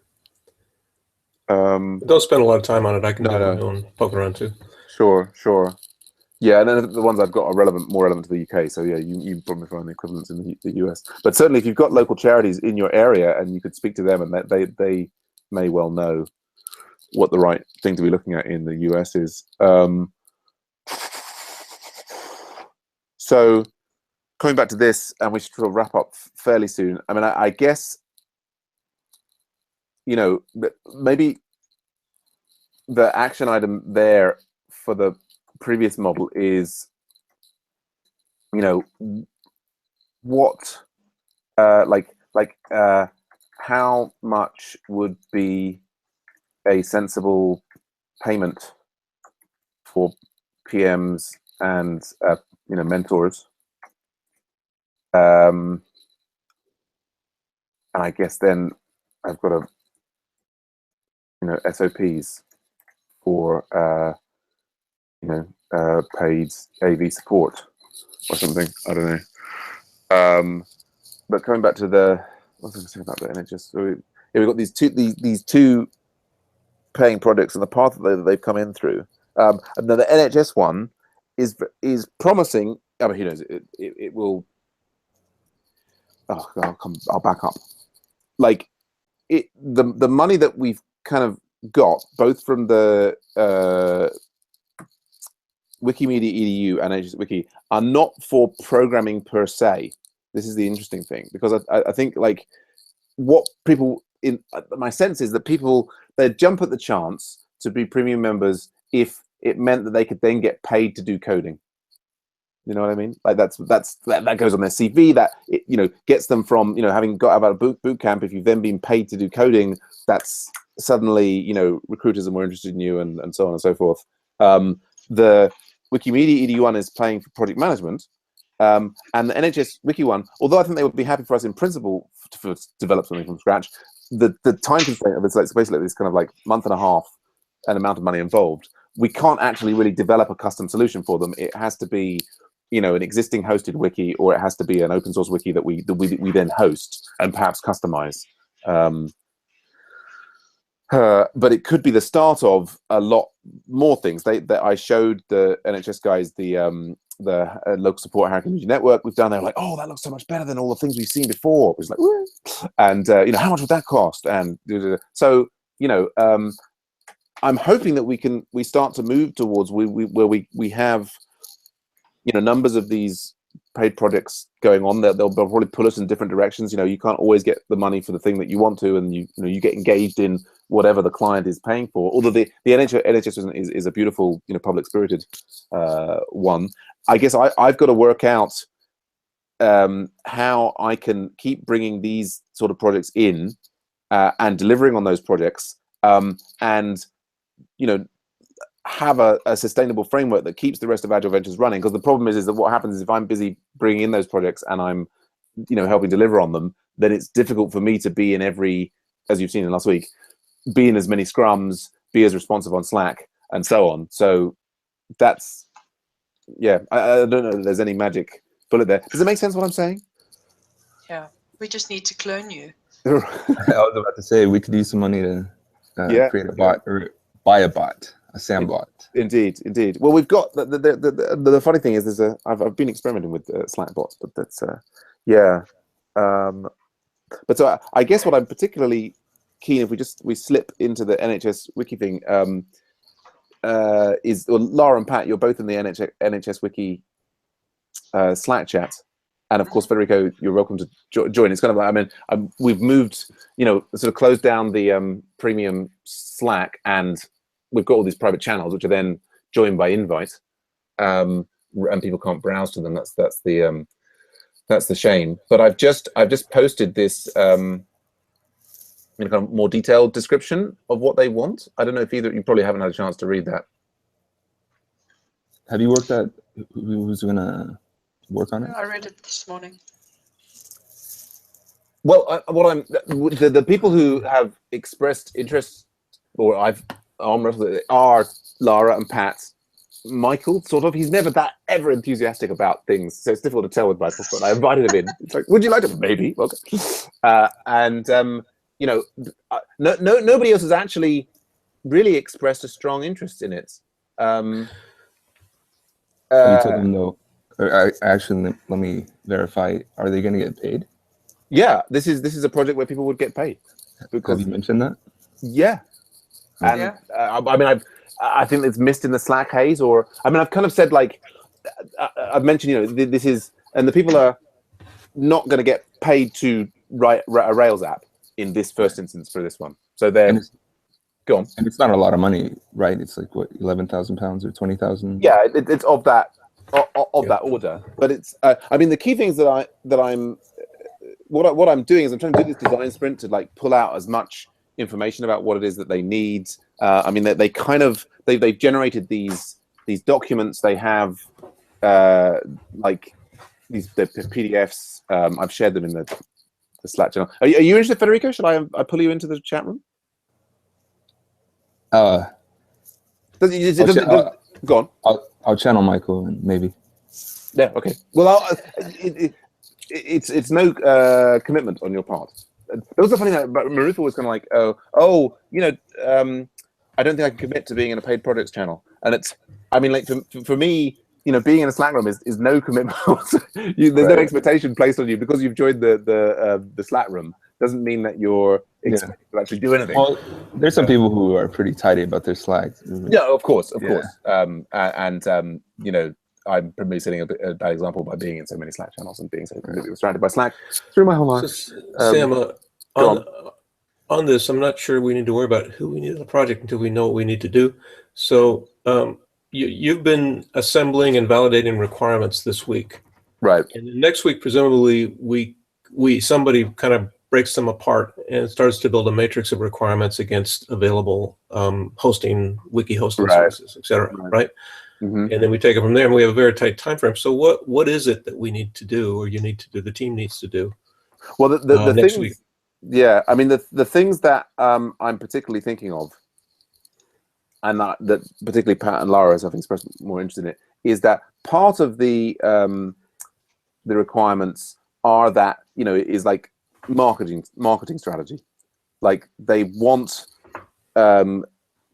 Don't spend a lot of time on it. I can do my own poking around too. Sure. Yeah, and then the ones I've got are more relevant to the UK. So yeah, you probably find the equivalents in the US. But certainly, if you've got local charities in your area and you could speak to them, and they may well know what the right thing to be looking at in the US is. So coming back to this, and we should sort of wrap up fairly soon. I mean, I guess maybe the action item there for the previous model is, what, how much would be a sensible payment for PMs and mentors, and I guess then I've got SOPs for paid AV support or something. I don't know. But coming back to what was I going to say about the NHS? So we've got these two paying projects and the path that they've come in through. And then the NHS one is promising. I mean, who knows? It will. Oh, I'll back up. Like the money that we've kind of got both from the Wikimedia EDU and NHS Wiki are not for programming per se. This is the interesting thing, because I think like what people my sense is that people, they'd jump at the chance to be premium members if it meant that they could then get paid to do coding. You know what I mean? Like that goes on their CV. That gets them from having got out of boot camp. If you've then been paid to do coding, that's suddenly recruiters are more interested in you, and so on and so forth. The Wikimedia EDU one is paying for project management, and the NHS Wiki one, although I think they would be happy for us in principle to develop something from scratch, the time constraint of it's basically this kind of like month and a half, an amount of money involved. We can't actually really develop a custom solution for them. It has to be an existing hosted wiki, or it has to be an open source wiki that we then host and perhaps customize. But it could be the start of a lot more things. I showed the NHS guys the local support Harry Community Network we've done. They're like, oh, that looks so much better than all the things we've seen before. It was like, woo! And how much would that cost? And so I'm hoping that we start to move towards where we have numbers of these paid projects going on. They'll probably pull us in different directions. You can't always get the money for the thing that you want to, and you get engaged in whatever the client is paying for. Although the NHS is a beautiful public spirited one. I guess I've got to work out how I can keep bringing these sort of projects in and delivering on those projects, and have a sustainable framework that keeps the rest of Agile Ventures running. Because the problem is that what happens is if I'm busy bringing in those projects and I'm helping deliver on them, then it's difficult for me to be in every, as you've seen in last week, be in as many scrums, be as responsive on Slack, and so on. So that's, yeah, I don't know if there's any magic bullet there. Does it make sense what I'm saying? Yeah, we just need to clone you. I was about to say we could use some money to create a bot or buy a bot, a SAM bot. Indeed. Well, we've got the funny thing is I've been experimenting with Slack bots, but that's but so I guess what I'm particularly keen, if we slip into the NHS Wiki thing, is, well, Lara and Pat, you're both in the NHS Wiki Slack chat. And of course, Federico, you're welcome to join. It's kind of like, I mean, we've moved, you know, sort of closed down the premium Slack, and we've got all these private channels, which are then joined by invite, and people can't browse to them. That's the shame. But I've just posted this kind of more detailed description of what they want. I don't know if you probably haven't had a chance to read that. Have you worked at who's gonna work on it? I read it this morning. Well, the people who have expressed interest, or I've arm wrestled, are Lara and Pat. Michael, sort of, he's never that ever enthusiastic about things, so it's difficult to tell with Michael. But I invited him in. It's like, would you like to? Maybe. Okay. You know, nobody else has actually really expressed a strong interest in it. Have you told them though? Actually, let me verify. Are they going to get paid? Yeah, this is a project where people would get paid. Because, have you mentioned that? Yeah, and I mean, I think it's missed in the Slack haze, or I mean, I've kind of said, like, I've mentioned, you know, this is, and the people are not going to get paid to write a Rails app in this first instance for this one. So they're go on. And it's not a lot of money, right? It's like what, £11,000 or 20,000? Yeah, it's of that that order. But it's I mean, the key things that I'm what I'm doing is I'm trying to do this design sprint to like pull out as much information about what it is that they need. I mean, they kind of they've generated these documents. They have like the PDFs. I've shared them in the Slack channel. Are you interested, Federico? Should I pull you into the chat room? Go on. I'll channel Michael and maybe. Yeah. Okay. Well, it's no commitment on your part. There was a funny thing, but Marufa was kind of like, oh, you know, I don't think I can commit to being in a paid projects channel. And it's, I mean, like for me, you know, being in a Slack room is no commitment. There's no expectation placed on you because you've joined the Slack room. Doesn't mean that you're expected to actually do anything. Well, there's some people who are pretty tidy about their Slack. Yeah, of course. You know, I'm probably setting a bad example by being in so many Slack channels and being so completely surrounded by Slack through my whole life. Sam, on this, I'm not sure we need to worry about who we need in the project until we know what we need to do. So you've been assembling and validating requirements this week, right? And next week, presumably, somebody kind of breaks them apart and starts to build a matrix of requirements against available wiki hosting services, et cetera, right? Mm-hmm. And then we take it from there, and we have a very tight time frame. So what is it that we need to do, or you need to do, the team needs to do? Well, the next things, week. Yeah, I mean, the things that I'm particularly thinking of, and that particularly Pat and Lara have expressed more interest in it, is that part of the requirements are that, you know, is like marketing strategy. Like they want, you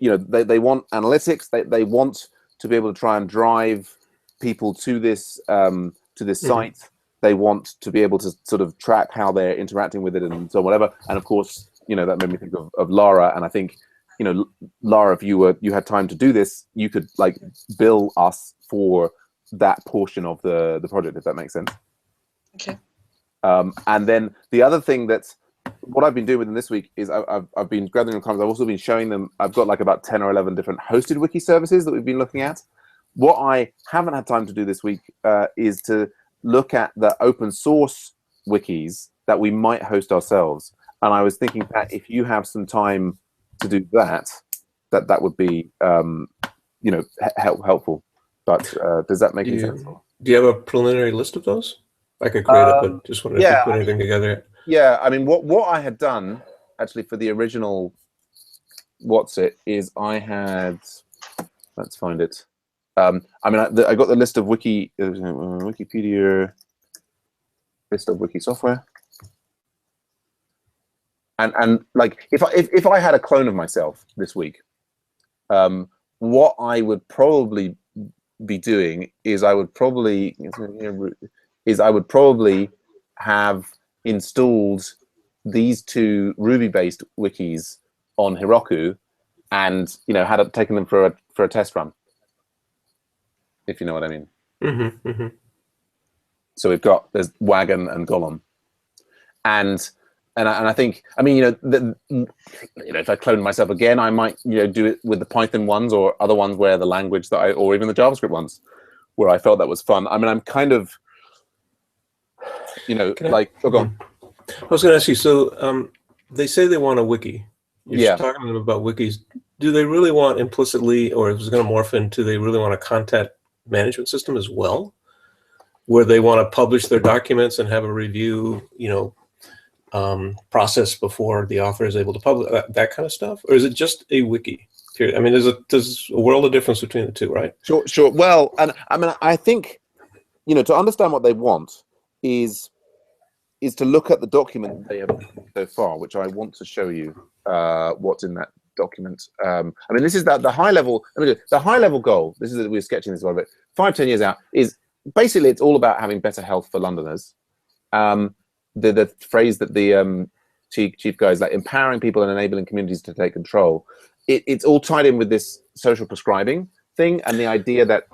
know, they want analytics. They want to be able to try and drive people to this site. They want to be able to sort of track how they're interacting with it and so whatever. And of course, you know, that made me think of Lara. And I think, you know, Lara, if you had time to do this, you could like bill us for that portion of the project, if that makes sense. Okay. And then the other thing that's what I've been doing with them this week is I've been gathering requirements. I've also been showing them. I've got like about 10 or 11 different hosted wiki services that we've been looking at. What I haven't had time to do this week is to look at the open source wikis that we might host ourselves. And I was thinking that if you have some time to do that would be you know, helpful. But does that make any sense? Do you have a preliminary list of those? I could create it, but just wanted to put anything together. Yeah, I mean, what I had done actually for the original is I had, let's find it. I mean, I got the list of Wikipedia list of wiki software, and like if I had a clone of myself this week, what I would probably be doing is I would probably have installed these two Ruby-based wikis on Heroku and had taken them for a test run, if you know what I mean. Mm-hmm, mm-hmm. So there's Wagon and Golem, and I think, I mean, if I clone myself again, I might do it with the Python ones or other ones where the language or even the JavaScript ones where I felt that was fun. I mean, I'm kind of go on. I was going to ask you. So they say they want a wiki. You're talking to them about wikis. Do they really want implicitly, or if it's going to morph into, they really want a content management system as well, where they want to publish their documents and have a review, process before the author is able to publish that kind of stuff? Or is it just a wiki? Period? I mean, there's a world of difference between the two, right? Sure. Well, and I mean, I think, to understand what they want is to look at the document they have so far, which I want to show you what's in that document. I mean, this is the high level. I mean, the high level goal. This is we're sketching this a little bit. 5-10 years out is basically it's all about having better health for Londoners. The phrase that the chief guy is like empowering people and enabling communities to take control. It's all tied in with this social prescribing thing and the idea that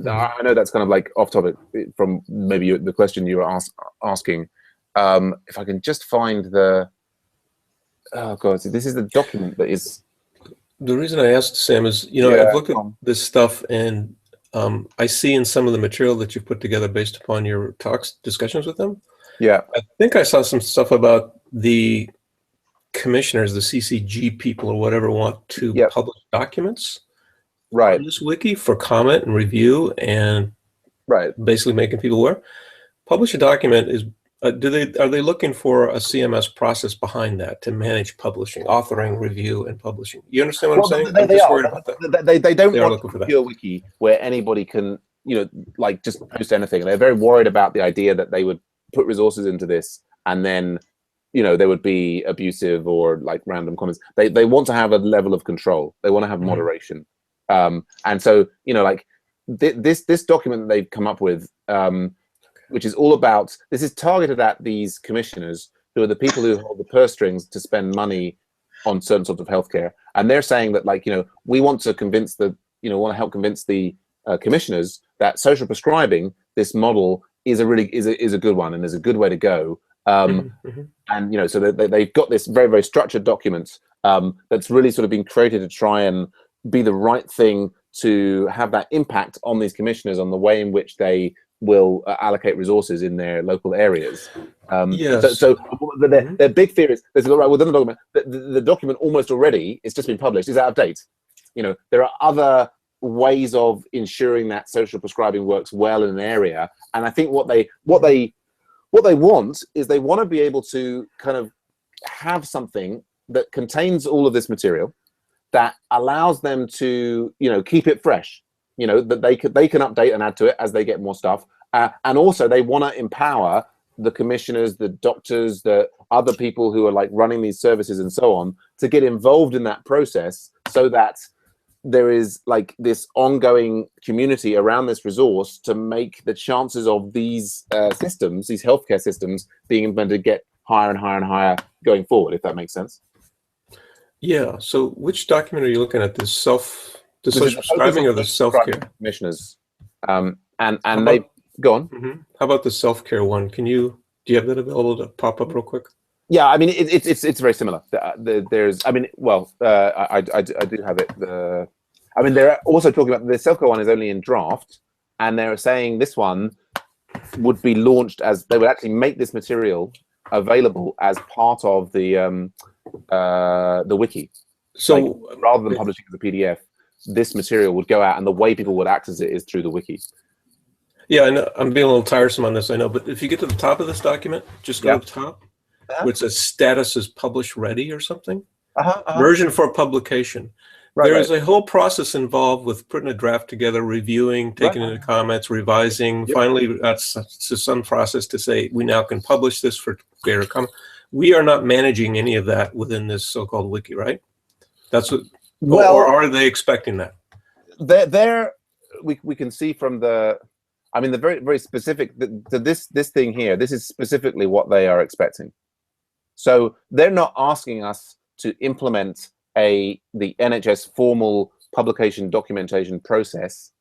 I know that's kind of like off topic from maybe the question you were asking. If I can just find oh god, this is the document that is. The reason I asked, Sam, is I've looked at this stuff and I see in some of the material that you've put together based upon your discussions with them. Yeah, I think I saw some stuff about the commissioners, the CCG people or whatever, want to publish documents on this wiki for comment and review and basically making people aware. Publish a document is. Are they looking for a CMS process behind that to manage publishing, authoring, review, and publishing? You understand what I'm saying? I'm just worried about that. They don't want a pure wiki where anybody can, just post anything. They're very worried about the idea that they would put resources into this and then, there would be abusive or like random comments. They want to have a level of control. They want to have moderation. And so, this document that they've come up with, which is all about, this is targeted at these commissioners who are the people who hold the purse strings to spend money on certain sorts of healthcare. And they're saying that, we want to convince want to help convince the commissioners that social prescribing, this model, is a good one and is a good way to go. And, so they've got this very, very structured document that's really sort of been created to try and be the right thing to have that impact on these commissioners on the way in which they will allocate resources in their local areas. So their big fear is within the document. The document almost already, it's just been published, is out of date. There are other ways of ensuring that social prescribing works well in an area, and I think what they want is they want to be able to kind of have something that contains all of this material that allows them to keep it fresh. That they can update and add to it as they get more stuff. And also they want to empower the commissioners, the doctors, the other people who are running these services and so on to get involved in that process so that there is this ongoing community around this resource to make the chances of these systems, these healthcare systems being implemented get higher and higher and higher going forward, if that makes sense. Yeah. So which document are you looking at? The social prescribing or the self-care? Commissioners. And they go on. How about the self-care one? Do you have that available to pop up real quick? Yeah, I mean it's very similar. There's, I mean, well, I do have it. I mean, they're also talking about the self-care one is only in draft, and they're saying this one would be launched as they would actually make this material available as part of the wiki. So rather than publishing as a PDF, this material would go out, and the way people would access it is through the wiki. Yeah, I know. I'm being a little tiresome on this, I know, but if you get to the top of this document, just go to the top, where it says status is publish ready or something. Version for publication. There is a whole process involved with putting a draft together, reviewing, taking into comments, revising. Finally, that's some process to say we now can publish this for greater comment. We are not managing any of that within this so-called wiki, right? That's what. Well, or are they expecting that? We can see from the. I mean, the very, very specific, this thing here, this is specifically what they are expecting. So they're not asking us to implement the NHS formal publication documentation process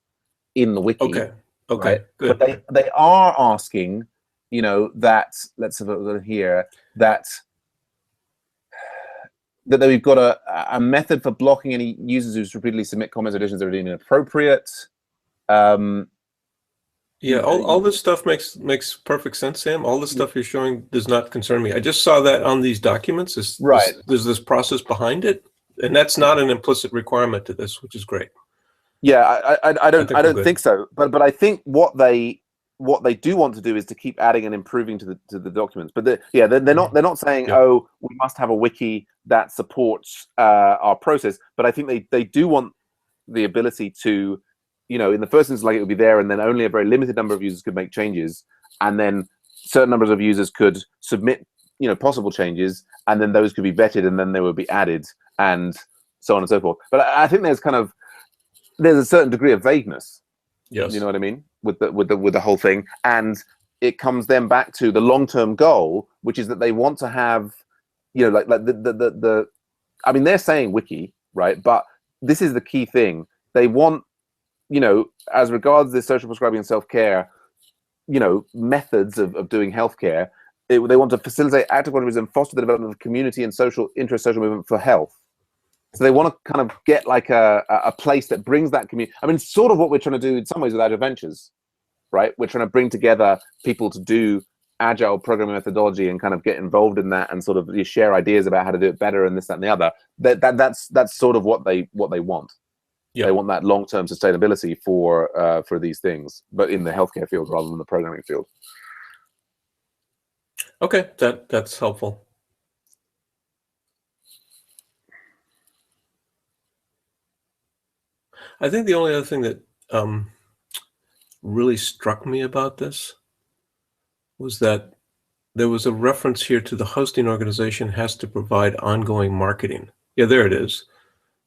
in the wiki. Okay. Right? Good. But they are asking, you know, that, let's have a look here, that we've got a method for blocking any users who repeatedly submit comments or additions that are deemed inappropriate. Yeah, all this stuff makes perfect sense, Sam. All the stuff you're showing does not concern me. I just saw that on these documents. There's this process behind it, and that's not an implicit requirement to this, which is great. Yeah, I don't think so. But I think what they do want to do is to keep adding and improving to the documents. But they're not saying, oh, we must have a wiki that supports our process. But I think they do want the ability to, you know, in the first instance, like, it would be there, and then only a very limited number of users could make changes, and then certain numbers of users could submit, you know, possible changes, and then those could be vetted, and then they would be added, and so on and so forth. But I think there's a certain degree of vagueness. Yes. You know what I mean, with the whole thing, and it comes then back to the long-term goal, which is that they want to have, you know, like the I mean, they're saying wiki, right? But this is the key thing. They want, you know, as regards the social prescribing and self-care, you know, methods of doing healthcare, they want to facilitate active volunteerism and foster the development of community and social movement for health. So they want to kind of get like a place that brings that community. I mean, it's sort of what we're trying to do in some ways with Agile Ventures, right? We're trying to bring together people to do Agile programming methodology and kind of get involved in that and sort of share ideas about how to do it better and this, that, and the other. That's sort of what they want. Yeah. They want that long-term sustainability for these things, but in the healthcare field rather than the programming field. Okay, that's helpful. I think the only other thing that really struck me about this was that there was a reference here to the hosting organization has to provide ongoing marketing. Yeah, there it is.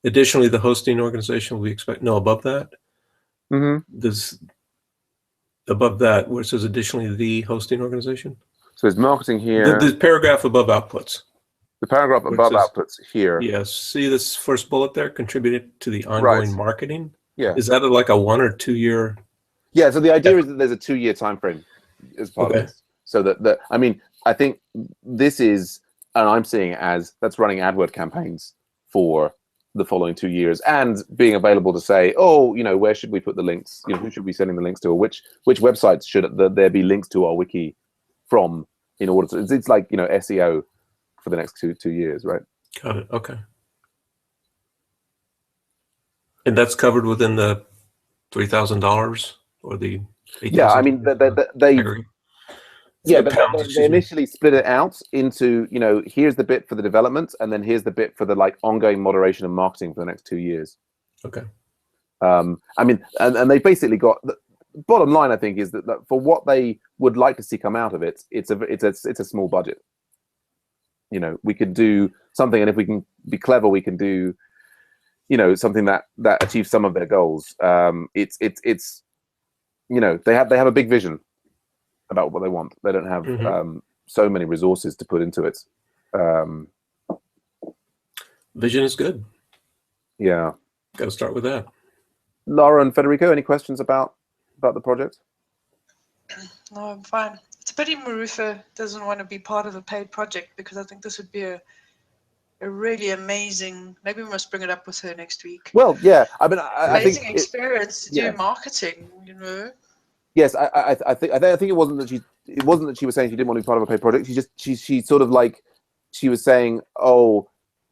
Additionally, the hosting organization we expect, no, above that. This above that where it says additionally the hosting organization. So it's marketing here. The paragraph above outputs. The paragraph above outputs here. Yes. See this first bullet there, contributed to the ongoing marketing? Yeah. Is that like a 1 or 2 year? Yeah, so the idea is that there's a 2-year time frame as part of this. So that I mean, I think this is, and I'm seeing it as, that's running AdWord campaigns for the following 2 years and being available to say, oh, you know, where should we put the links? You know, who should we be sending the links to, or which websites should there be links to our wiki from, in order to, it's like, you know, SEO for the next two years, right? Got it. Okay. And that's covered within the $3,000 or the $8,000? Yeah, I mean, they initially split it out into, you know, here's the bit for the development, and then here's the bit for the like ongoing moderation and marketing for the next 2 years. Okay. I mean, and they basically got, the bottom line, I think, is that for what they would like to see come out of it, it's a small budget. You know, we could do something, and if we can be clever, we can do, you know, something that achieves some of their goals. It's you know, they have a big vision about what they want. They don't have so many resources to put into it. Vision is good. Yeah, got to start with that. Lara and Federico, any questions about the project? No, I'm fine. It's a pity Marufa doesn't want to be part of a paid project, because I think this would be a really amazing, maybe we must bring it up with her next week. Well, yeah, I mean, I think experience to do marketing, you know. Yes, I think it wasn't that she was saying she didn't want to be part of a paid project. She sort of like, she was saying, oh,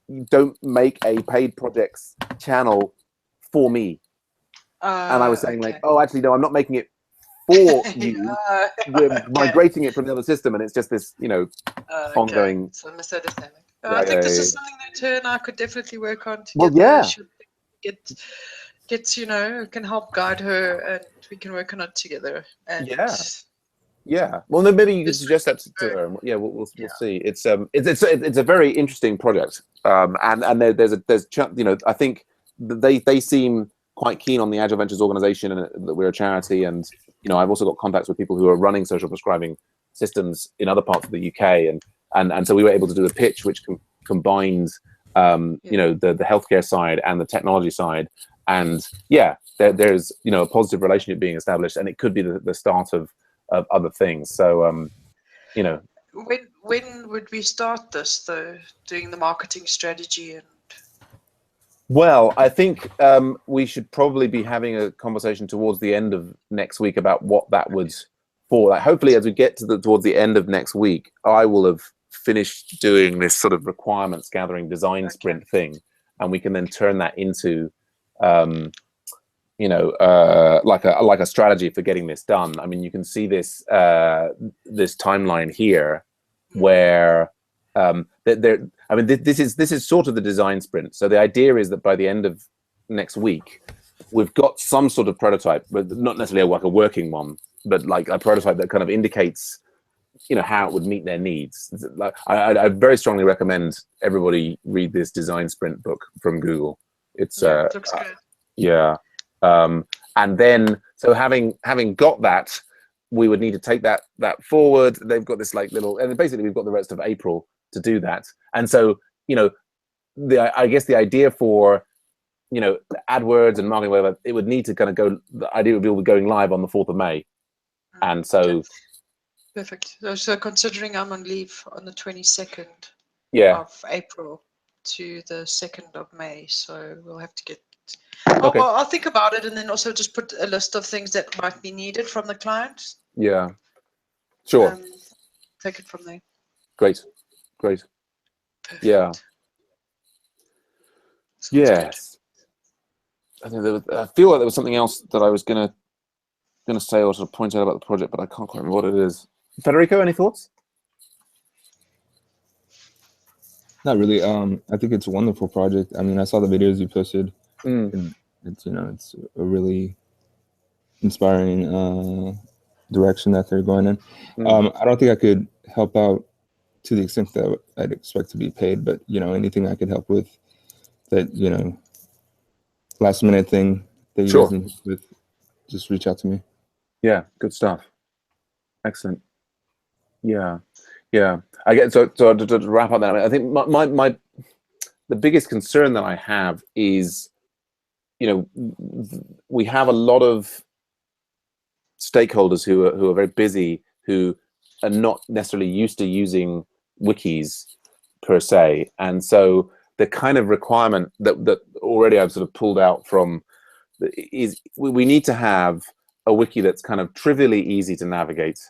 you don't make a paid projects channel for me. And I was saying like, oh, actually, no, I'm not making it for you. We're migrating it from the other system, and it's just this, you know, ongoing. So misunderstanding. I think this is something that her and I could definitely work on together. Well, yeah. Gets, you know, can help guide her, and we can work on it together. And yeah. Well, then maybe you could suggest that to her. And yeah, we'll see. It's a very interesting project. And there's you know, I think they seem quite keen on the Agile Ventures organization, and that we're a charity. And you know, I've also got contacts with people who are running social prescribing systems in other parts of the UK, and so we were able to do a pitch which combined you know, the healthcare side and the technology side. And yeah, there's, you know, a positive relationship being established, and it could be the start of other things. So, you know. When would we start this, though, doing the marketing strategy? And Well, I think we should probably be having a conversation towards the end of next week about what that would for. Like, hopefully, as we get to towards the end of next week, I will have finished doing this sort of requirements gathering design sprint thing, and we can then turn that into, you know, like a strategy for getting this done. I mean, you can see this this timeline here, where I mean, this is sort of the design sprint. So the idea is that by the end of next week, we've got some sort of prototype, but not necessarily like a working one, but like a prototype that kind of indicates, you know, how it would meet their needs. Like, I very strongly recommend everybody read this design sprint book from Google. It's it looks good. yeah. And then, so having got that, we would need to take that forward. They've got this like little, and basically we've got the rest of April to do that. And so, you know, I guess the idea for, you know, AdWords and marketing, whatever, it would need to kind of go, the idea would be going live on the 4th of May. And so. Perfect. So considering I'm on leave on the 22nd of April to the 2nd of May, so we'll have to get, Okay. well, I'll think about it, and then also just put a list of things that might be needed from the client. Yeah, sure. Take it from there. Great. Perfect. Yeah. Sounds Yes. I think I feel like there was something else that I was gonna say or sort of point out about the project, but I can't quite remember what it is. Federico, any thoughts? Not really. I think it's a wonderful project. I mean, I saw the videos you posted. Mm. It's, you know, it's a really inspiring direction that they're going in. I don't think I could help out to the extent that I'd expect to be paid, but, you know, anything I could help with that, you know, last minute thing that you guys need with, just reach out to me. Yeah, good stuff. Excellent. Yeah. I get so to wrap up that. I think my the biggest concern that I have is, you know, we have a lot of stakeholders who are very busy, who are not necessarily used to using wikis per se, and so the kind of requirement that already I've sort of pulled out from is we need to have a wiki that's kind of trivially easy to navigate,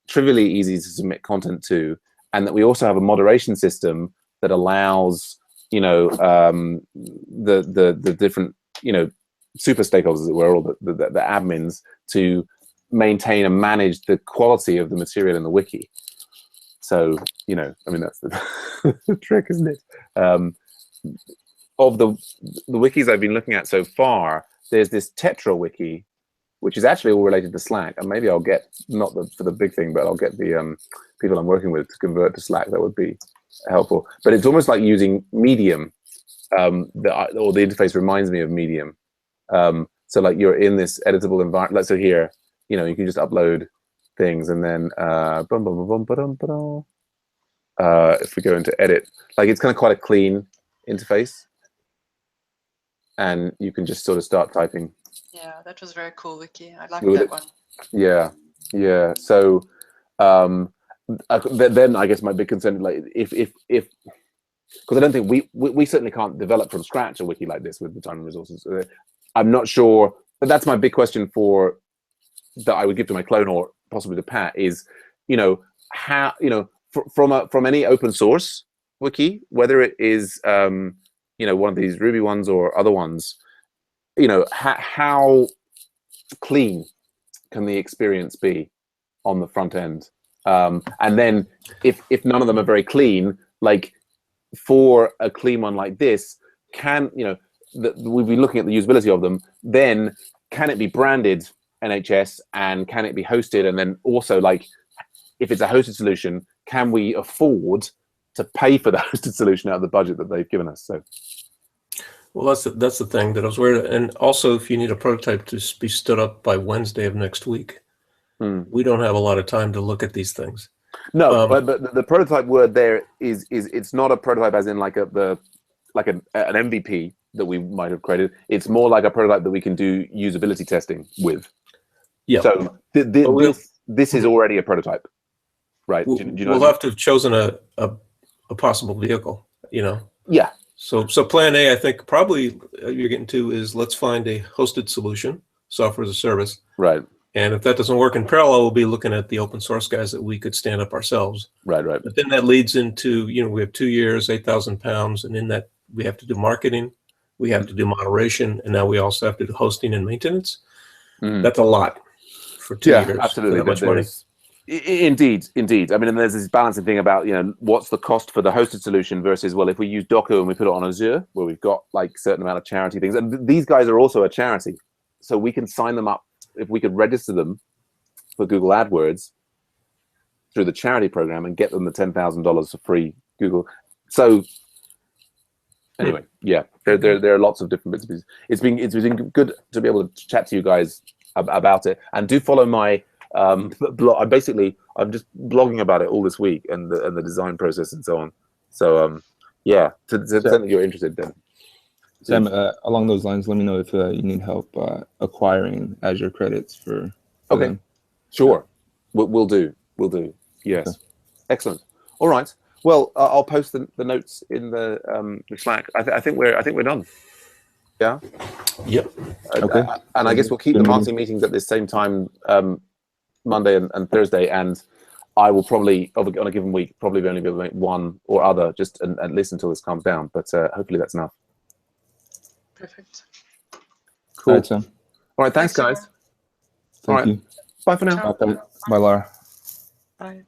trivially easy to submit content to, and that we also have a moderation system that allows, you know, the different, you know, super stakeholders, as it were, or the admins, to maintain and manage the quality of the material in the wiki. So, you know, I mean, that's the trick, isn't it? Of the wikis I've been looking at so far, there's this Tetra wiki, which is actually all related to Slack, and maybe I'll get, not for the big thing, but I'll get the people I'm working with to convert to Slack. That would be helpful. But it's almost like using Medium, or the interface reminds me of Medium. So like you're in this editable environment. Like, so here, you know, you can just upload things, and then if we go into edit, like it's kind of quite a clean interface, and you can just sort of start typing. Yeah, that was very cool, Wiki. I like that one. Yeah. So then I guess my big concern, like if because I don't think we certainly can't develop from scratch a wiki like this with the time and resources. I'm not sure, but that's my big question for that I would give to my clone, or possibly to Pat, is, you know, how, you know, from any open source wiki, whether it is you know, one of these Ruby ones or other ones, you know, how clean can the experience be on the front end? And then if none of them are very clean, like for a clean one like this, can, you know, we'll be looking at the usability of them, then can it be branded NHS, and can it be hosted? And then also, like, if it's a hosted solution, can we afford to pay for the hosted solution out of the budget that they've given us? So, well, that's the thing that I was worried. And also, if you need a prototype to be stood up by Wednesday of next week, we don't have a lot of time to look at these things. No, but the prototype word there is it's not a prototype as in like an MVP that we might have created. It's more like a prototype that we can do usability testing with. Yeah. So this is already a prototype, right? Do you know we'll have to have chosen a possible vehicle, you know. Yeah. So plan A, I think probably you're getting to is let's find a hosted solution, software as a service. Right. And if that doesn't work in parallel, we'll be looking at the open source guys that we could stand up ourselves. Right. But then that leads into, you know, we have 2 years, 8,000 pounds, and in that we have to do marketing, we have to do moderation, and now we also have to do hosting and maintenance. That's a lot for 2 years. Absolutely. For that much money. Indeed. I mean, and there's this balancing thing about, you know, what's the cost for the hosted solution versus, well, if we use Docker and we put it on Azure, where we've got like a certain amount of charity things, and these guys are also a charity, so we can sign them up. If we could register them for Google AdWords through the charity program and get them the $10,000 for free Google. So anyway, yeah, there are lots of different bits and pieces. It's been good to be able to chat to you guys about it, and do follow my blog. I'm just blogging about it all this week and the design process and so on. So yeah, to the extent that you're interested, then. Sam, along those lines, let me know if you need help acquiring Azure credits for Okay, them. sure. We'll do. Yes. Okay. Excellent. All right. Well, I'll post the notes in the Slack. I think we're done. Yeah. Yep. Okay. And I guess we'll keep the marketing meetings at the same time, Monday and Thursday, and I will probably, on a given week, probably only be able to make one or other, just and listen until this calms down. But hopefully that's enough. Perfect. Cool. All right, Sam. All right. Thanks, guys. Thank you. Bye for now. Ciao. Bye, Laura. Bye.